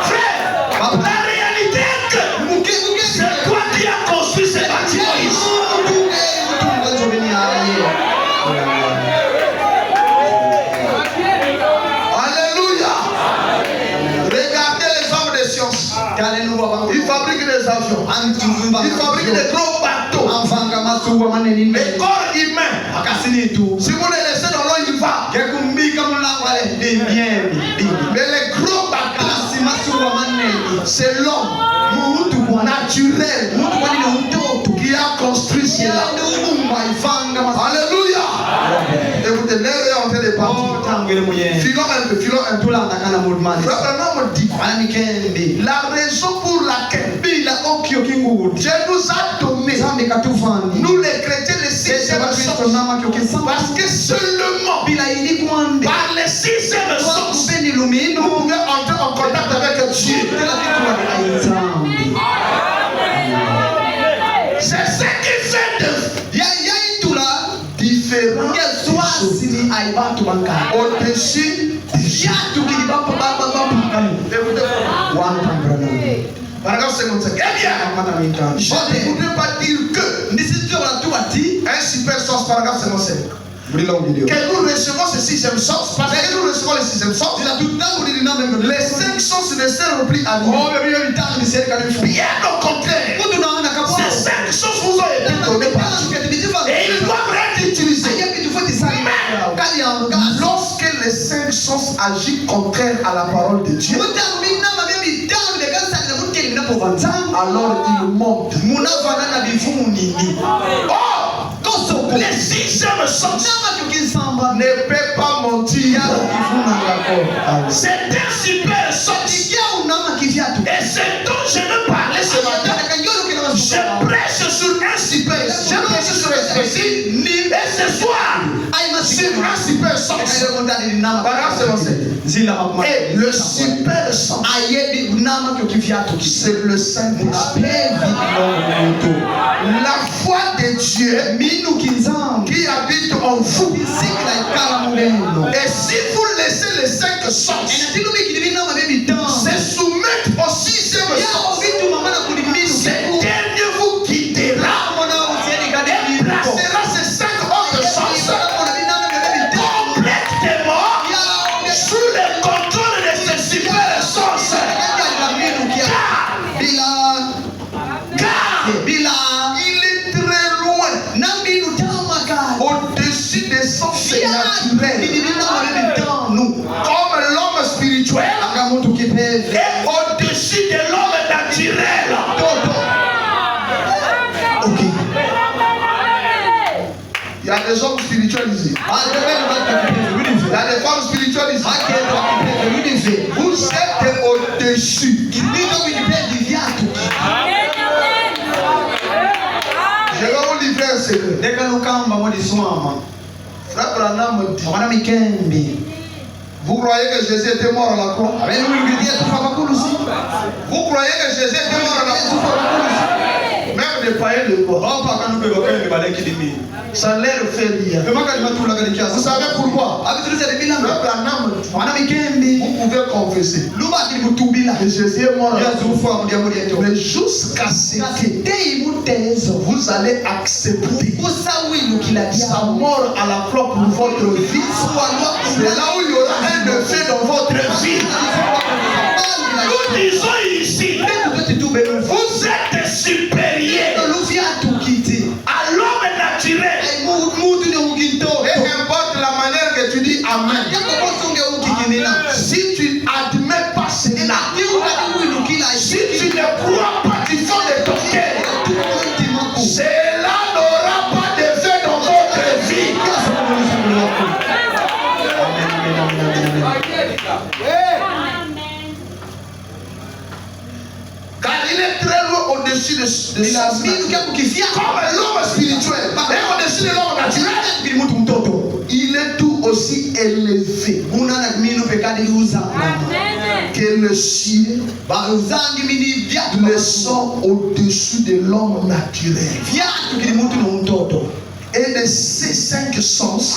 Frère, la réalité est que c'est toi qui as construit ce bâtiment ici. Il fabrique des gros bateaux. Le corps humain, si vous le laissez dans l'eau, il va. Mais les gros bateaux, c'est l'homme naturel qui a construit cela. Alléluia. Écoutez, l'air est en train de partir. Filons un peu. Frère, me dit la raison pour laquelle Dieu nous a donné, nous les chrétiens, les sixième sens, parce que seulement par les sixième sens, nous pouvons entrer en contact avec Dieu. C'est ce qui fait de différents au-dessus Paragraphe 55. Eh bien, je ne voudrais pas dire que un super sens, paragraphe 55. Que nous recevons ce sixième sens, parce que nous recevons le sixième sens, les cinq sens ne sont remplis à nous. Bien au contraire, ces cinq sens vous ont été donnés par Dieu. Et ils doivent être utilisés. Mais lorsque les cinq sens agissent contraire à la parole de Dieu, alors ils montent. Oh, les sixième sens ne peut pas mentir. C'est un super sens. Et c'est dont je veux parler ce matin. Je prêche sur un super sens. Je prêche sur un super sens. Et ce soir, c'est un super sens. Et le super sens, c'est le Saint-Esprit. La foi de Dieu qui habite en vous. Et si vous laissez les cinq sens se soumettre au sixième sens, ce dernier vous guidera et placera ces cinq autres sens complètement sous le contrôle de ce super sens. Car il est très loin, au-dessus des sens naturels, comme l'homme spirituel est au-dessus de l'homme naturel. Ok. Il y a des hommes spirituels ici. Il y a des femmes spirituelles ici. Vous êtes au-dessus. Je vais vous livrer un secret. Frère Branham dit, vous croyez que Jésus était mort à la croix? Vous croyez que Jésus était mort à la croix? Même les païens de quoi? Ça leur fait rire. Vous savez pourquoi? Vous pouvez confesser que Jésus est mort à la croix. Mais jusqu'à ce que vous allez accepter sa mort à la croix pour votre vie, c'est là où il y aura un effet dans votre vie. Nous disons ici, vous êtes supérieur à l'homme naturel. Et importe la manière que tu dis Amen. Si tu n'admets pas cela, si tu ne crois pas du fond de ton cœur, cela n'aura pas d'effet dans votre vie. Car il est très loin au-dessus de comme l'homme spirituel et au-dessus de l'homme naturel. Il est tout aussi élevé que le ciel, le sont au-dessus de l'homme naturel. Et de ces cinq sens,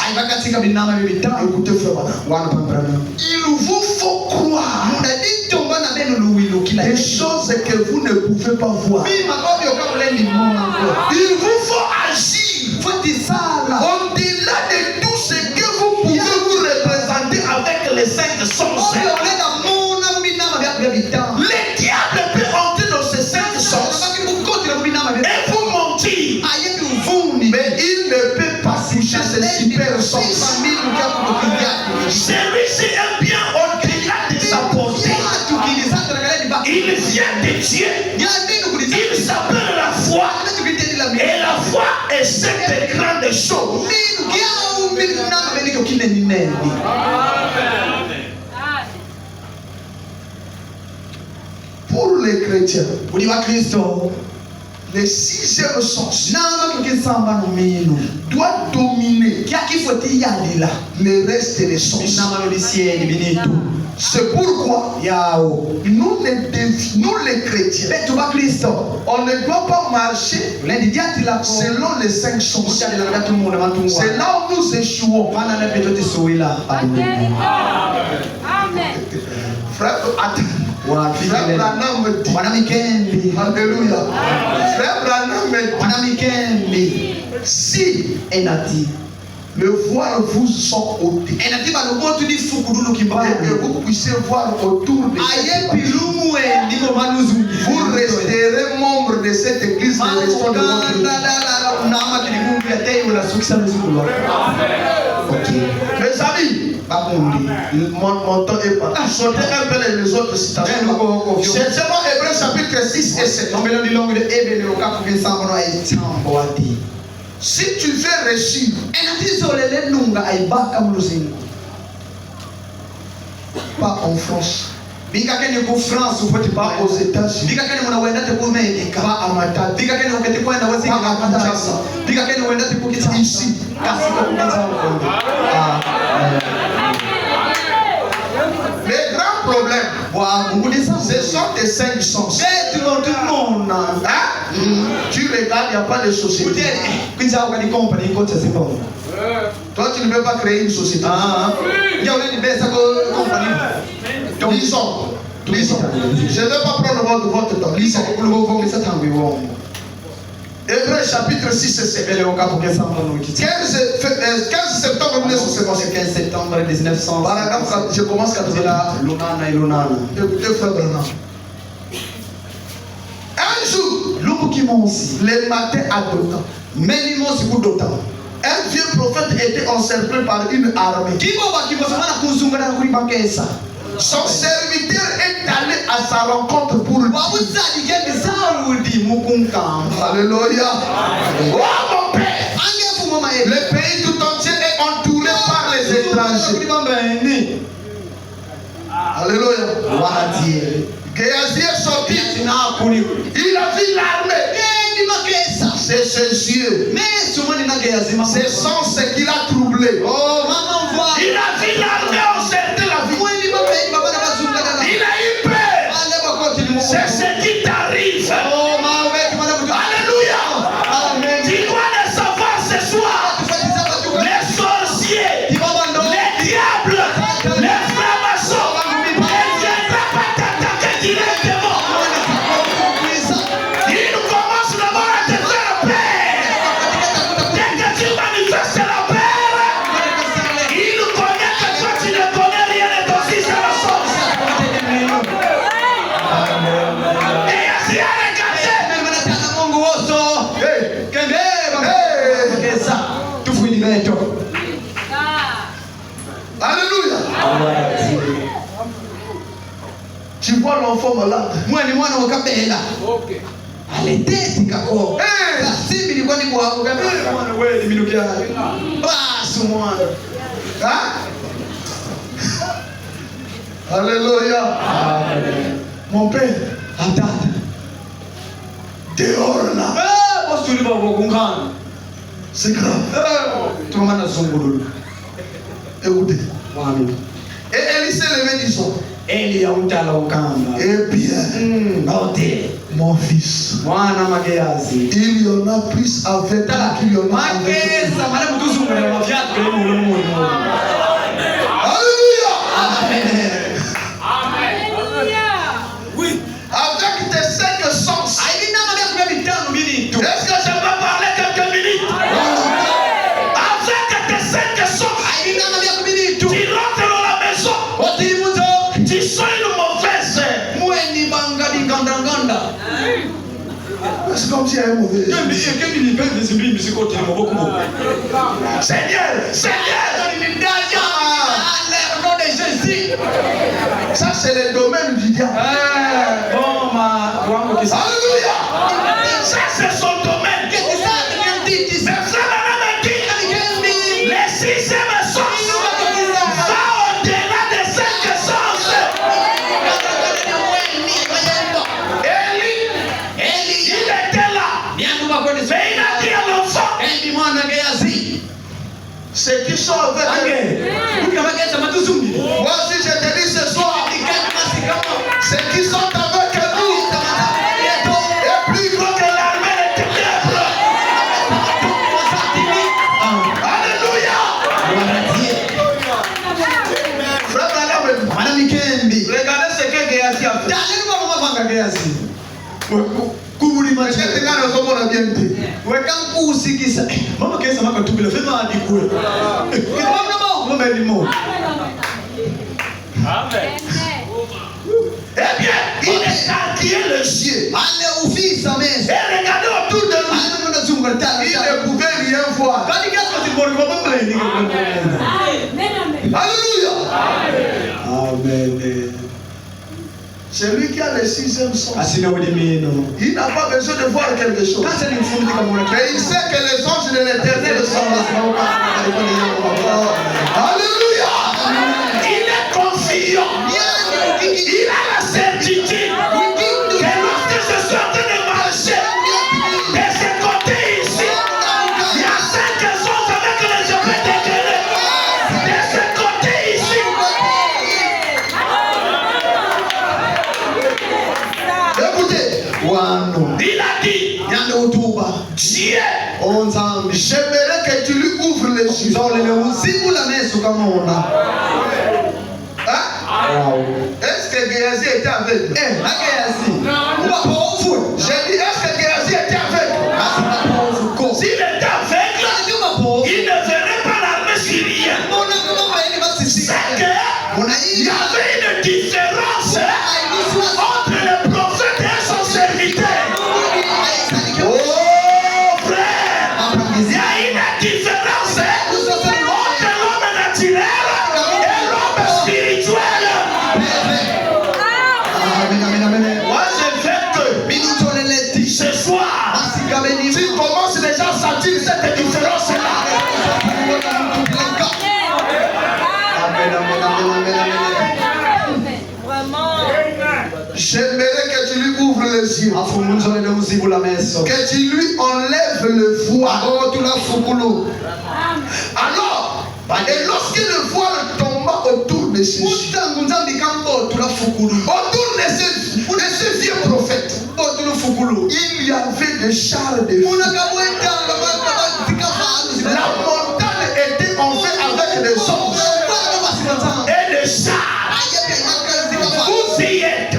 écoutez frère Branham, il vous faut croire des choses que vous ne pouvez pas voir. Il vous faut agir au-delà de tout ce que vous pouvez vous représenter avec les cinq sens. Le diable peut entrer dans ces cinq sens sortir. Mais il ne peut pas toucher ses super sens. Celui-ci est bien au-delà de sa portée. Il vient de Dieu. Il s'appelle la foi. Et la foi est cette grande chose. Pour les chrétiens, le sixième sens doit dominer le reste des sens. C'est pourquoi nous les chrétiens, on ne doit pas marcher selon les 5 sens. C'est là où nous échouons. Frère, attends. Frère Branham me dit, alléluia. Frère Branham me dit, si le voile vous sont ôtés et que vous puissiez voir autour de cette page, vous resterez membre de cette église de restauration de votre Dieu. Mes amis, mon temps est parti. Sautez un peu les autres citations. C'est seulement Hébreux chapitre 6 et 7. Si tu veux réussir, pas en France, pas aux États-Unis, pas à Matadi, pas à Kinshasa, ici. Les grands problèmes, ce sont des 5 sens. Tu regardes, il n'y a pas de société. Toi, tu ne peux pas créer une société. Lisons. Je ne vais pas prendre votre temps. Lisons. Hébreux chapitre 6 et 7. 15 septembre 1957. Paragraphe, je commence 80. Écoutez, frère Branham. Un jour, le matin à Dothan, un vieux prophète était encerclé par une armée. Son serviteur est allé à sa rencontre pour lui. Alléluia. Oh mon père, le pays tout entier est entouré par les étrangers. Alléluia. Géasi est sorti. Il a vu l'armée. C'est ses yeux. C'est son sens qu'il a troublé. Il a vu l'armée encercler la vie. Il a eu peur. C'est ce qui t'arrive. Alléluia. Tu dois le savoir ce soir. Les sorciers, les diables, les francs-maçons, ils ne viennent pas t'attaquer directement. Ils commencent d'abord à te faire peur. Dès que tu manifestes la peur, ils connaissent que toi tu ne connais rien et aussi c'est la sauce. Et ainsi à regarder. Alléluia. Tu vois l'enfant malade. Hein? Alléluia. Mon père, dehors là, c'est grave. Écoutez. Et Élie s'est levé disant, eh bien, mon fils, il y en a plus avec lui qu'il y en a avec toi. Alléluia. Avec tes 5 sens. Est-ce que je peux parler quelques minutes? Avec tes 5 sens. Tu rentres dans la maison. Tu sens une mauvaise. C'est comme s'il y a un mauvais. Seigneur, Ça, c'est le domaine du diable. Alléluia. ça c'est son domaine. Mais frère Branham dit, les sixième sens va au-delà des 5 sens. Élie, il était là. Mais il a dit à l'enfant, Ceux qui sont avec voici, je te dis ce soir, ceux qui sont avec nous est plus grand que l'armée des ténèbres. Alléluia. Frère Branham, regardez ce que Géasi a fait. Peut-être quand nous sommes bien dit. eh bien, il est entier le ciel. Et regardez autour de lui. Il ne pouvait rien voir. Alléluia. Amen. Celui qui a le sixième sens, il n'a pas besoin de voir quelque chose. Mais il sait que les anges de l'éternel sont là. Alléluia. Il est confiant. Il a la certitude que lorsque je suis en train de marcher de ce côté ici, il y a 5 sens avec les objets déclarés. De ce côté ici, Écoutez, il a dit, Dieu, j'aimerais que tu lui ouvres les yeux. Hein? Est-ce que Géasi était aveugle? J'ai dit, est-ce que Géasi était aveugle? s'il était aveugle, il ne verrait pas l'armée syrienne. C'est qu'il y avait une différence entre le prophète et son serviteur. Oh frère, il y a une différence entre l'homme naturel et l'homme spirituel. Moi je veux que ce soir, Tu commences déjà à sentir cette différence-là. J'aimerais que tu lui ouvres les yeux. Que tu lui enlèves le voile. Alors, et lorsque le voile tomba autour de ses yeux, autour de ce vieux prophète, il y avait des chars de feu. La montagne était en fait avec des anges et le char, vous y êtes.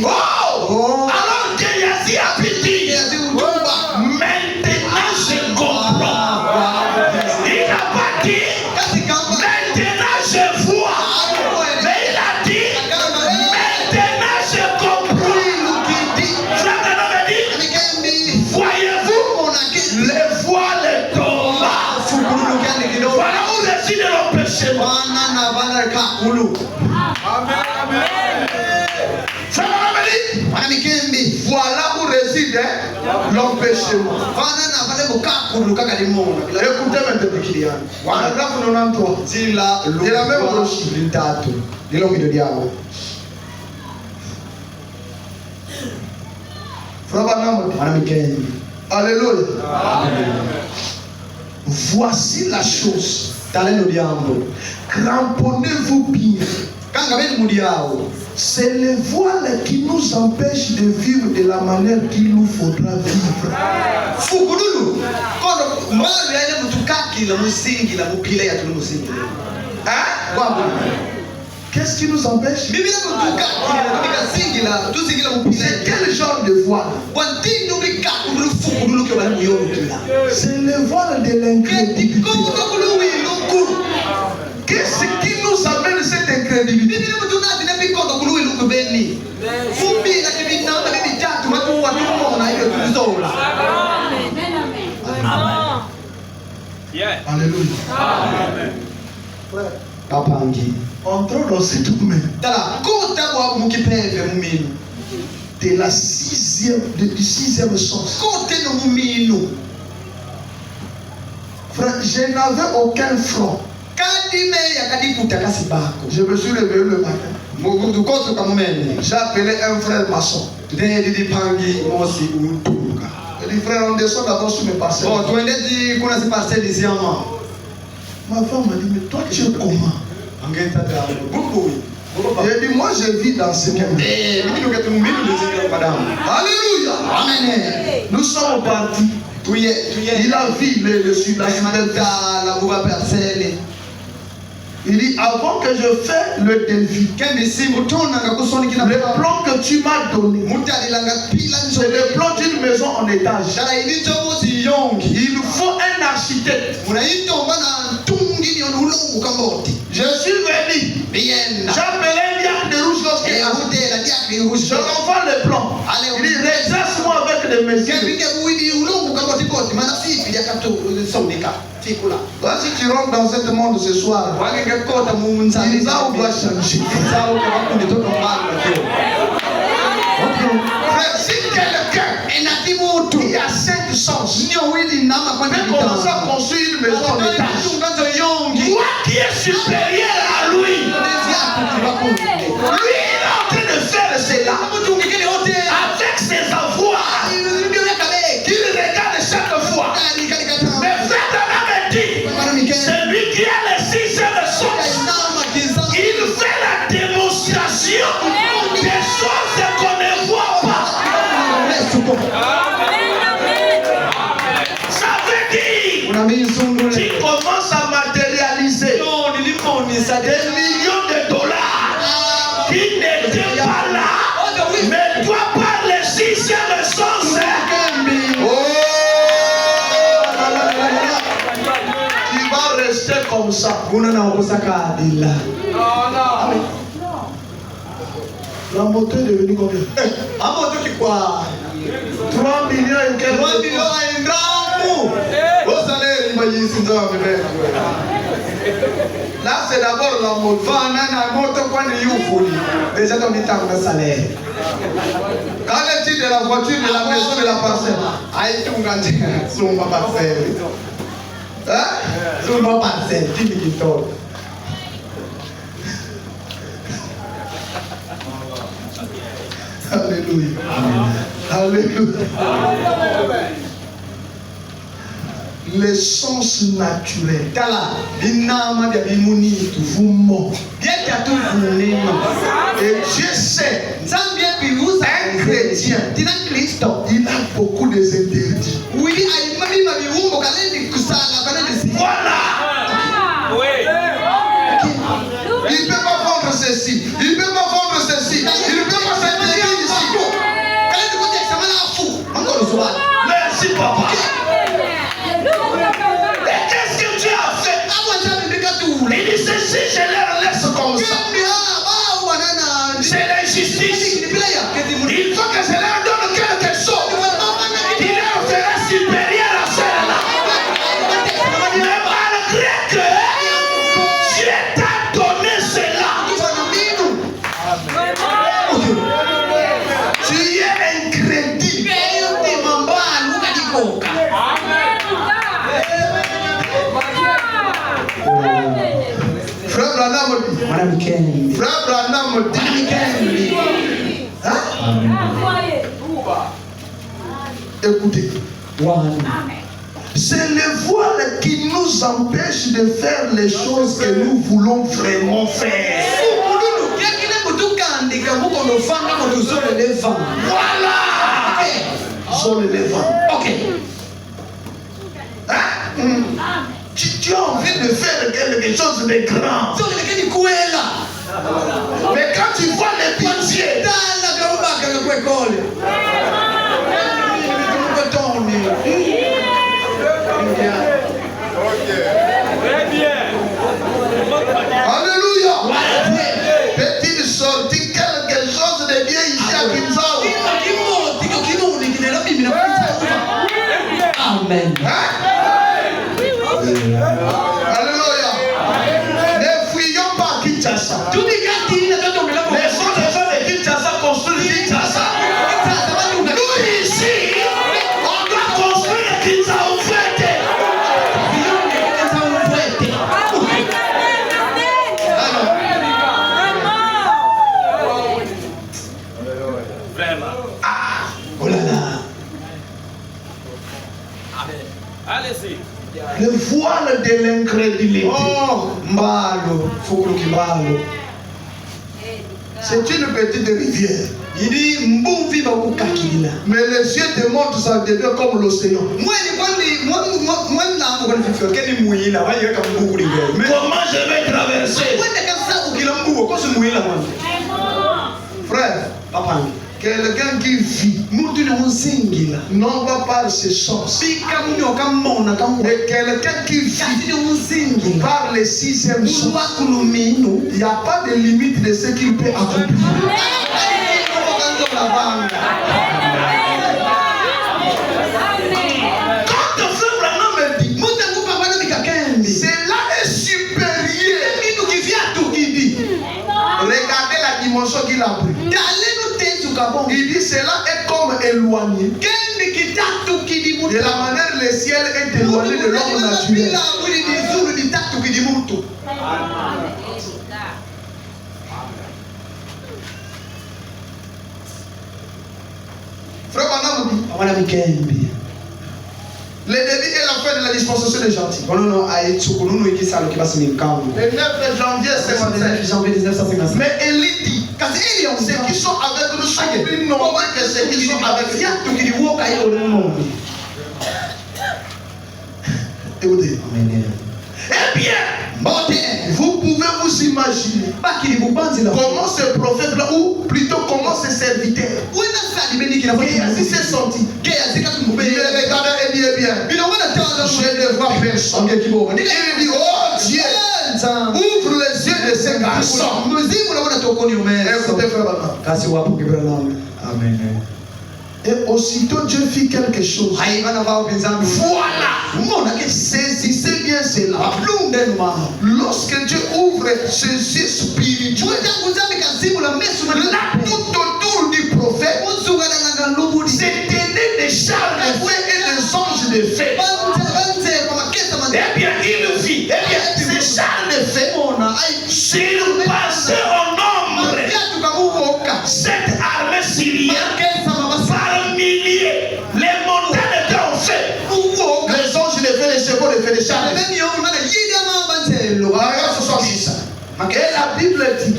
Oh! Alors que Géasi a pu dire, maintenant je comprends. Il n'a pas dit, maintenant je vois. Mais il a dit, maintenant je comprends. Frère Branham a dit, voyez-vous, le voile tomba. Voilà où réside l'empêchement. Frère Branham a dit, voilà où réside l'empêchement. Écoutez maintenant. Paragraphe 93. C'est la même brochure. Frère Branham dit, alléluia. Voici la chose. Cramponnez-vous bien. C'est le voile qui nous empêche de vivre de la manière qu'il nous faudra vivre. Hein? Qu'est-ce qui nous empêche? C'est quel genre de voile? C'est le voile de l'incrédulité. Qu'est-ce qui nous amène cette incrédulité? Alléluia. Kapangi. Entrons dans cette main de la du sixième sens. Frère, je n'avais aucun franc. Je me suis réveillé le matin. J'ai appelé un frère maçon. Il dit frère, on descend d'abord sur mes parcelles. Ma femme m'a dit, mais toi tu es comment? J'ai dit, moi je vis dans ce monde. Alléluia. Amen. Nous sommes partis. Il a vu le sud. Il dit, avant que je fasse le devis, le plan que tu m'as donné, c'est le plan d'une maison en étage. Il faut un architecte. Je suis venu. J'ai appelé un diacre de rouge lorsqu'il je renvoie le plan. Il dit, recherche-moi avec les messieurs. Toi, si tu rentres dans ce monde ce soir, Isa va changer. Frère, si quelqu'un qui a 5 sens peut commencer à construire une maison en étage, Toi qui es supérieur à lui, lui il est en train de faire cela avec ses avoirs. Il regarde chaque fois. Mais frère Branham dit, celui qui a le sixième sens, il fait la démonstration des choses qu'on ne voit pas. Ça veut dire, tu commences à matérialiser des millions de dollars qui n'étaient pas là, mais toi par le sixième sens, tu vas rester comme ça. La moto est devenue combien? 3 millions et quelques. Là, c'est d'abord la moto. Quand est-il de la voiture, de la maison, de la parcelle? Hein? Alléluia. Alléluia. Les sens naturels vous manquent. Et Dieu sait, un chrétien, il a beaucoup de interdits. voilà. Il ne peut pas vendre ceci. Il ne peut pas vendre ceci. Il ne peut pas s'interdire ici. Merci papa. Et qu'est-ce que tu as fait? Il dit ceci, je leur laisse comme ça. C'est l'injustice. Il faut que je leur donne quelque chose qui leur fera supérieur à celle-là. Mais malgré que Dieu t'a donné cela, Tu es incrédule. Frère Branham dit. Frère Branham dit. Hein? Écoutez. C'est le voile qui nous empêche de faire les choses que nous voulons vraiment faire. voilà. Sur le levant. Ok. Hein? Tu as envie de faire quelque chose de grand. Mais quand tu vois les pitiés, alléluia. Peut-il sortir quelque chose de bien ici à Kinshasa? Amen. Alléluia. Ne fuyons pas Kinshasa. Les gens de Kinshasa construisent Kinshasa. Nous ici, on doit construire Kinshasa. Le voile de l'incrédulité. Oh, mbalo, fukulu kibalo. C'est une petite rivière. Yidi mbuvi bakukakilila. Mais les yeux te montrent ça devient comme l'océan. Comment je vais traverser? Frère, Papa, quelqu'un qui vit non pas par ses sens, mais quelqu'un qui vit par les sixième sens, il n'y a pas de limite de ce qu'il peut accomplir. Quand le frère Branham me dit, cela est supérieur. Regardez la dimension qu'il a pris. Il dit cela est comme éloigné. De la manière le ciel est éloigné de l'homme naturel. Frère Branham dit, le début et la fin de la dispensation des gentils. Le 9 janvier 1955. Mais Élie dit, ceux qui sont avec nous sont plus nombreux que ceux qui sont avec nous. Écoutez. Eh bien, vous pouvez vous imaginer comment ce prophète-là, ou plutôt comment ce serviteur, qui s'est senti. Il regardait et dit, eh bien, je ne vois personne. Il dit, oh Dieu, ouvre les yeux de ces garçons. Écoutez, frère Branham. Amen. Et aussitôt Dieu fit quelque chose. Voilà. Saisissez bien cela. Lorsque Dieu ouvre ses yeux spirituels, là tout autour du prophète, c'est tenait des chars de feu et des anges de feu. Eh bien, il vit. Eh bien, ces chars de feu, s'ils passaient au nombre, cette armée syrienne, par milliers, les montagnes étaient en feu. Les anges de feu, les chevaux de feu, les chars de feu. Regarde ce soir ici. Et la Bible dit,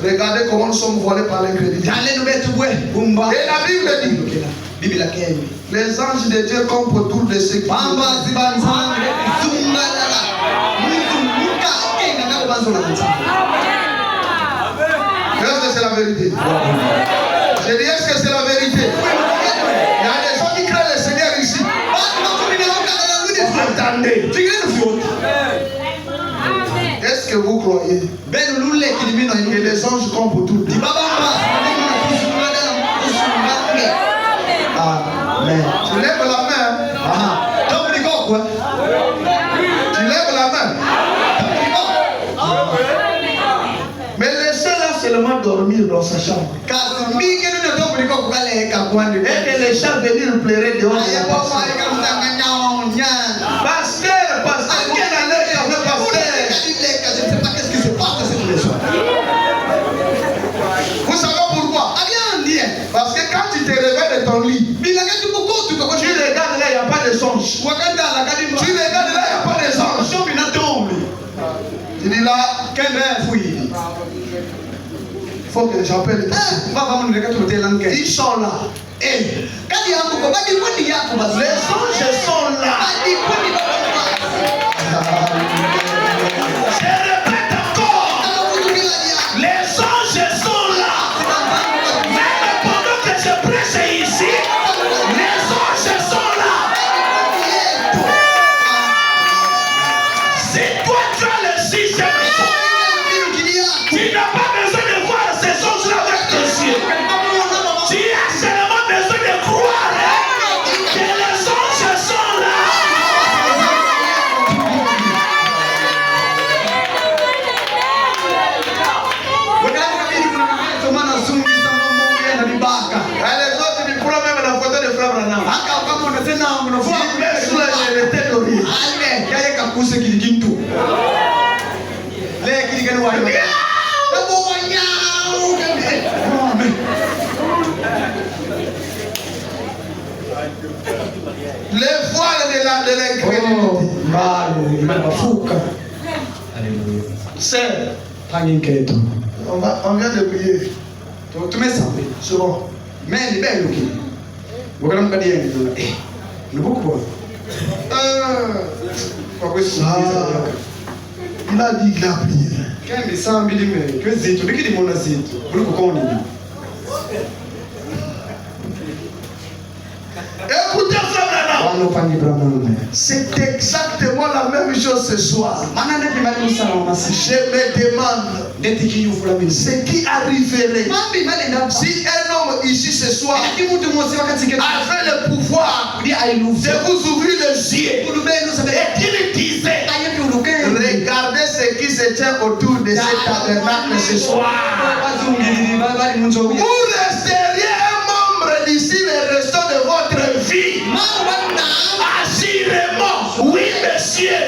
regardez comment nous sommes voilés par l'incrédulité. Et la Bible dit, les anges de Dieu campent autour de ceux qui est-ce que c'est la vérité? J'ai dit, est-ce que c'est la vérité? Il y a des gens qui craignent le Seigneur ici. Attendez. Est-ce que vous croyez que les anges campent autour de vous? Amen. Tu lèves la main. Tu lèves la main. Mais laissez-la seulement dormir dans sa chambre. Et que les chats venir pleurer dehors. Pasteur, quelle année pasteur? Vous savez pourquoi? Parce que quand tu te réveilles de ton lit, tu regardes là, il n'y a pas de songe. Tu regardes là, il n'y a pas de songe. Tu dis là, il faut que j'appelle les personnes. Ils sont là. Les anges sont là. Je répète encore. Les anges sont là. Même pendant que je prêche ici, les anges sont là. C'est toi qui as le sixième son. Tu n'as pas besoin de voir ces anges-là avec tes yeux. Tu es Les voiles de l'incrédulité. Oh, mbalo imebafuka. Alléluia. Sœur, Tanginketo. on vient de prier. Tumesambe. C'est bon. Mais ni belle qui. Wakati mkadieni tuna. Ni beaucoup. Kwa kweli. Il a dit qu'il a prié. Kendi sambi lime. Kwezi tu bikidi mona zitu. Kuliko koni. Écoutez frère Branham. Wano pangi Branham. C'est exactement la même chose ce soir. Mana ndeti mali musala masi. Je me demande Ndeti kiyufula mimi. ce qui arriverait Mambi mali ndapa. si un homme ici ce soir Lakini mtu mmoja wakati ngeti. avait le pouvoir Ndi ailufu. de vous ouvrir les yeux Kulubenu sabe. et qu'il disait Ayepi ulukeni. regardez ce qui se tient autour de ce tabernacle ce soir. Vous resterez un membre d'ici le restant de votre vie. Assurément, oui monsieur.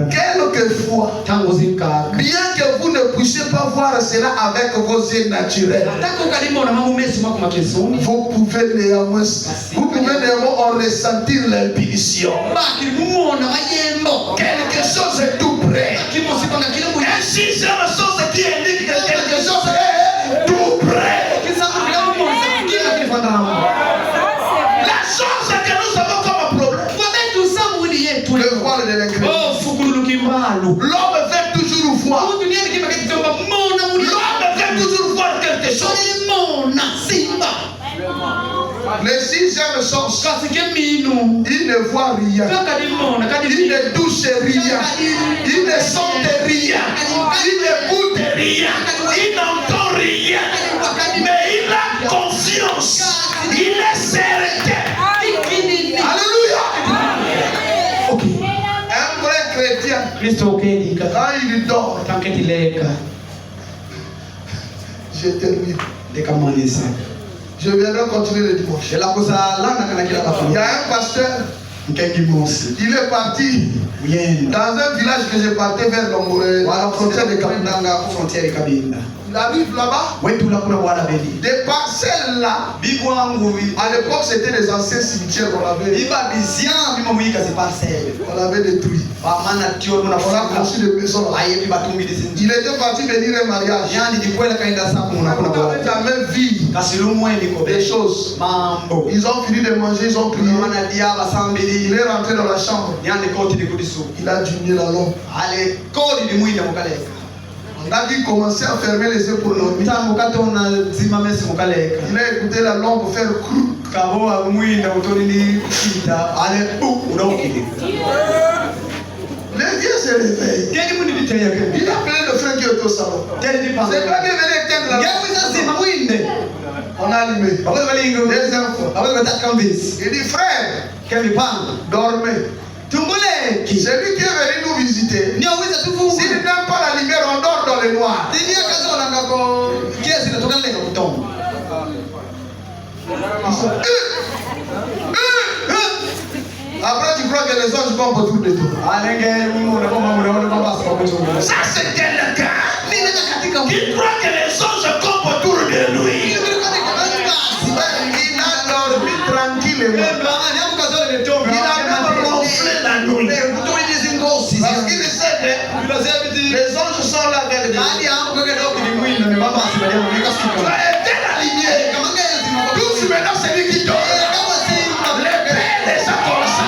Quelquefois, bien que vous ne puissiez pas voir cela avec vos yeux naturels, vous pouvez néanmoins en ressentir l'impulsion. Quelque chose est tout près. Un sixième chose qui indique que quelque chose est tout près. La chose que nous avons comme problème, le voile de l'incrédulité. L'homme veut toujours voir. L'homme veut toujours voir quelque chose. Les sixième sens, il ne voit rien. Il ne touche rien. Il ne sent rien. Il ne goûte rien. Il n'entend rien. Mais il a confiance. Il est certain. Alléluia. Un vrai chrétien, quand il dort, je termine. Je viendrai continuer le dimanche. Il y a un pasteur, il est parti dans un village que j'ai parti vers la frontière de Kabinda. Il arrive là-bas, des parcelles là. À l'époque, c'était des anciens cimetières qu'on avait détruits. On a construit des maisons là. Il était parti venir un mariage. Il n'a jamais vu des choses. Ils ont fini de manger, ils ont prié. Il est rentré dans la chambre. Il a diminué la lampe. On a dû commencer à fermer les yeux pour dormir. Il a écouté la lampe faire crou. Les vieux se réveillent. Il a appelé le frère qui était au salon. C'est toi qui est venu éteindre la lampe. On a allumé. Deuxième fois. Il dit frère, dormez. Celui qui est venu nous visiter, s'il n'aime pas la lumière, on dort dans le noir. Après, tu crois que les anges vont autour de toi. Ça, c'est quelqu'un qui croit que les anges vont autour de lui. Il a dormi tranquillement. Il a même ronflé la nuit. Parce qu'il sait que les anges sont là avec lui. Tu as été la lumière. Tous maintenant, c'est lui qui dort. Le Père les a comme ça.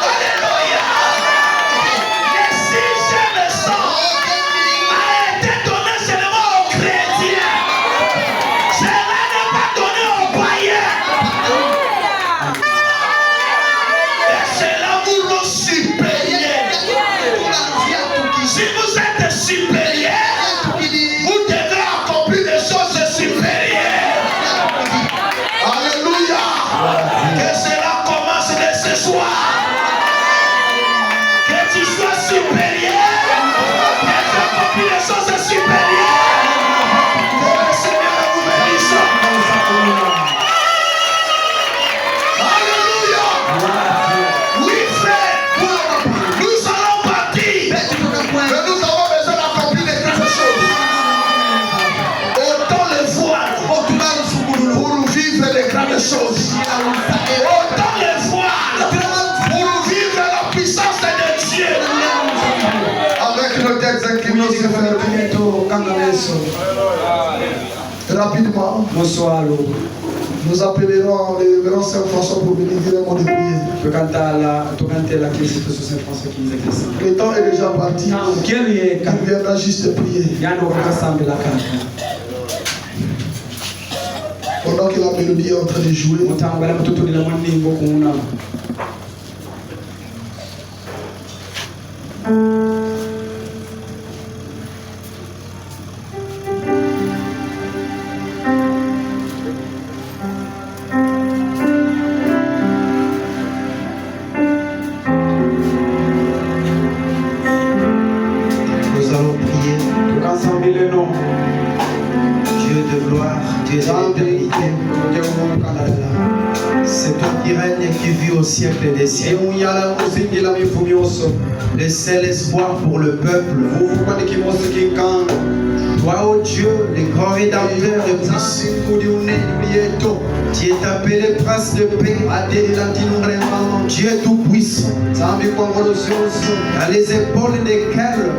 Alléluia. Le sixième sens a été donné seulement aux chrétiens. Cela n'est pas donné aux païens. Et cela vous rend supérieur. Si vous êtes supérieur, vous devez accomplir des choses supérieures. Alléluia. Que cela commence dès ce soir. Que tu sois supérieur. Que tu accomplis des choses supérieures. Que le Seigneur vous bénisse. Alléluia. Oui, frère. Nous allons partir. Mais nous avons besoin d'accomplir choses. Autant les voiles pour vivre la puissance de Dieu. Avec nos têtes inclinées, Mwili kwa kimeto kanga leso. rapidement, Bonsoir lo. nous appellerons le révérend Saint-François pour venir dire un mot de prière. Tukantela kesi to Saint François kinza kesi. Le temps est déjà parti. Kelu ye Il viendra juste prier. yano kasambe la kaka. Pendant que la mélodie est en train de jouer, Mutangala mtoto ni mwani ngoko una. Nous allons prier. Tukasambe le nom. Dieu de gloire, Dieu de l'éternité. C'est toi qui règne et qui vis au siècle des siècles. Le seul espoir pour le peuple. Toi, ô Dieu, le grand rédempteur et puissant. Tu es appelé prince de paix. Dieu tout puissant. À les épaules desquelles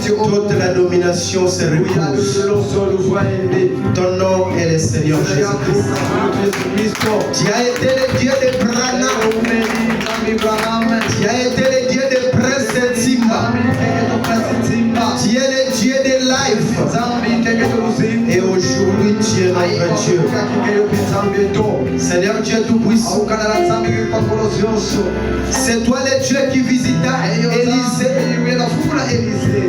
toute la domination se repose. Ton nom est le Seigneur Jésus-Christ. Tu as été le Dieu de Branham. Tu as été le Dieu de Prince Simba. Tu es le Dieu de life. Et aujourd'hui, tu es notre Dieu. Seigneur Dieu Tout-Puissant. C'est toi le Dieu qui visita Élisée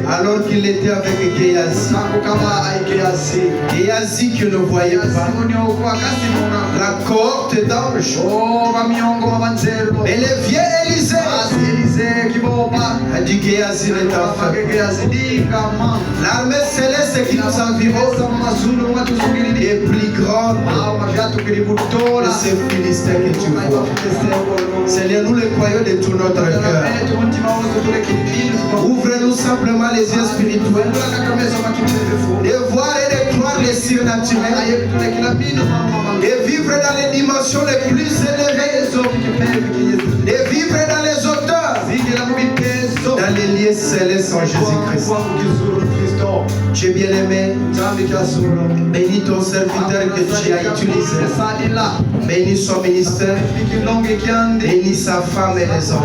alors qu'il était avec Géasi. Géasi qui ne voyait pas. La cohorte d'anges. Et le vieux Élisée a dit Géasi est enfant. L'armée céleste qui nous environne est plus grande que ces Philistins que tu vois. Seigneur, nous le croyons de tout notre cœur. Ouvre-nous simplement les yeux spirituels de voir et de croire les surnaturels de vivre dans les dimensions les plus élevées, de vivre dans les hauteurs, dans les lieux célestes en Jésus-Christ. Tu es bien-aimé. Bénis ton serviteur que tu as utilisé. Bénis son ministère. Bénis sa femme et les enfants.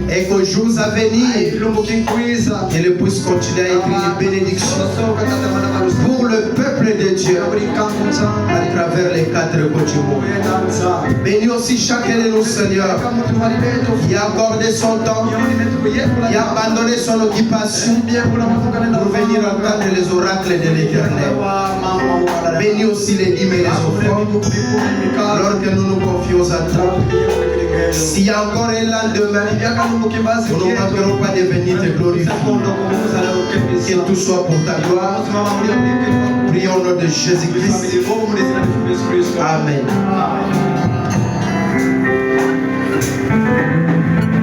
Et qu'aux jours à venir, il puisse continuer à écrire une bénédiction pour le peuple de Dieu à travers les 4 continents. Bénis aussi chacun de nous, Seigneur, qui a accordé son temps, qui a abandonné son occupation pour venir entendre les oracles de l'Éternel. Bénis aussi les dîmes et les offrandes, alors que nous nous confions à toi. S'il y a encore un lendemain, nous ne manquerons pas de venir te glorifier. Que tout soit pour ta gloire. Prions au nom de Jésus-Christ. Amen.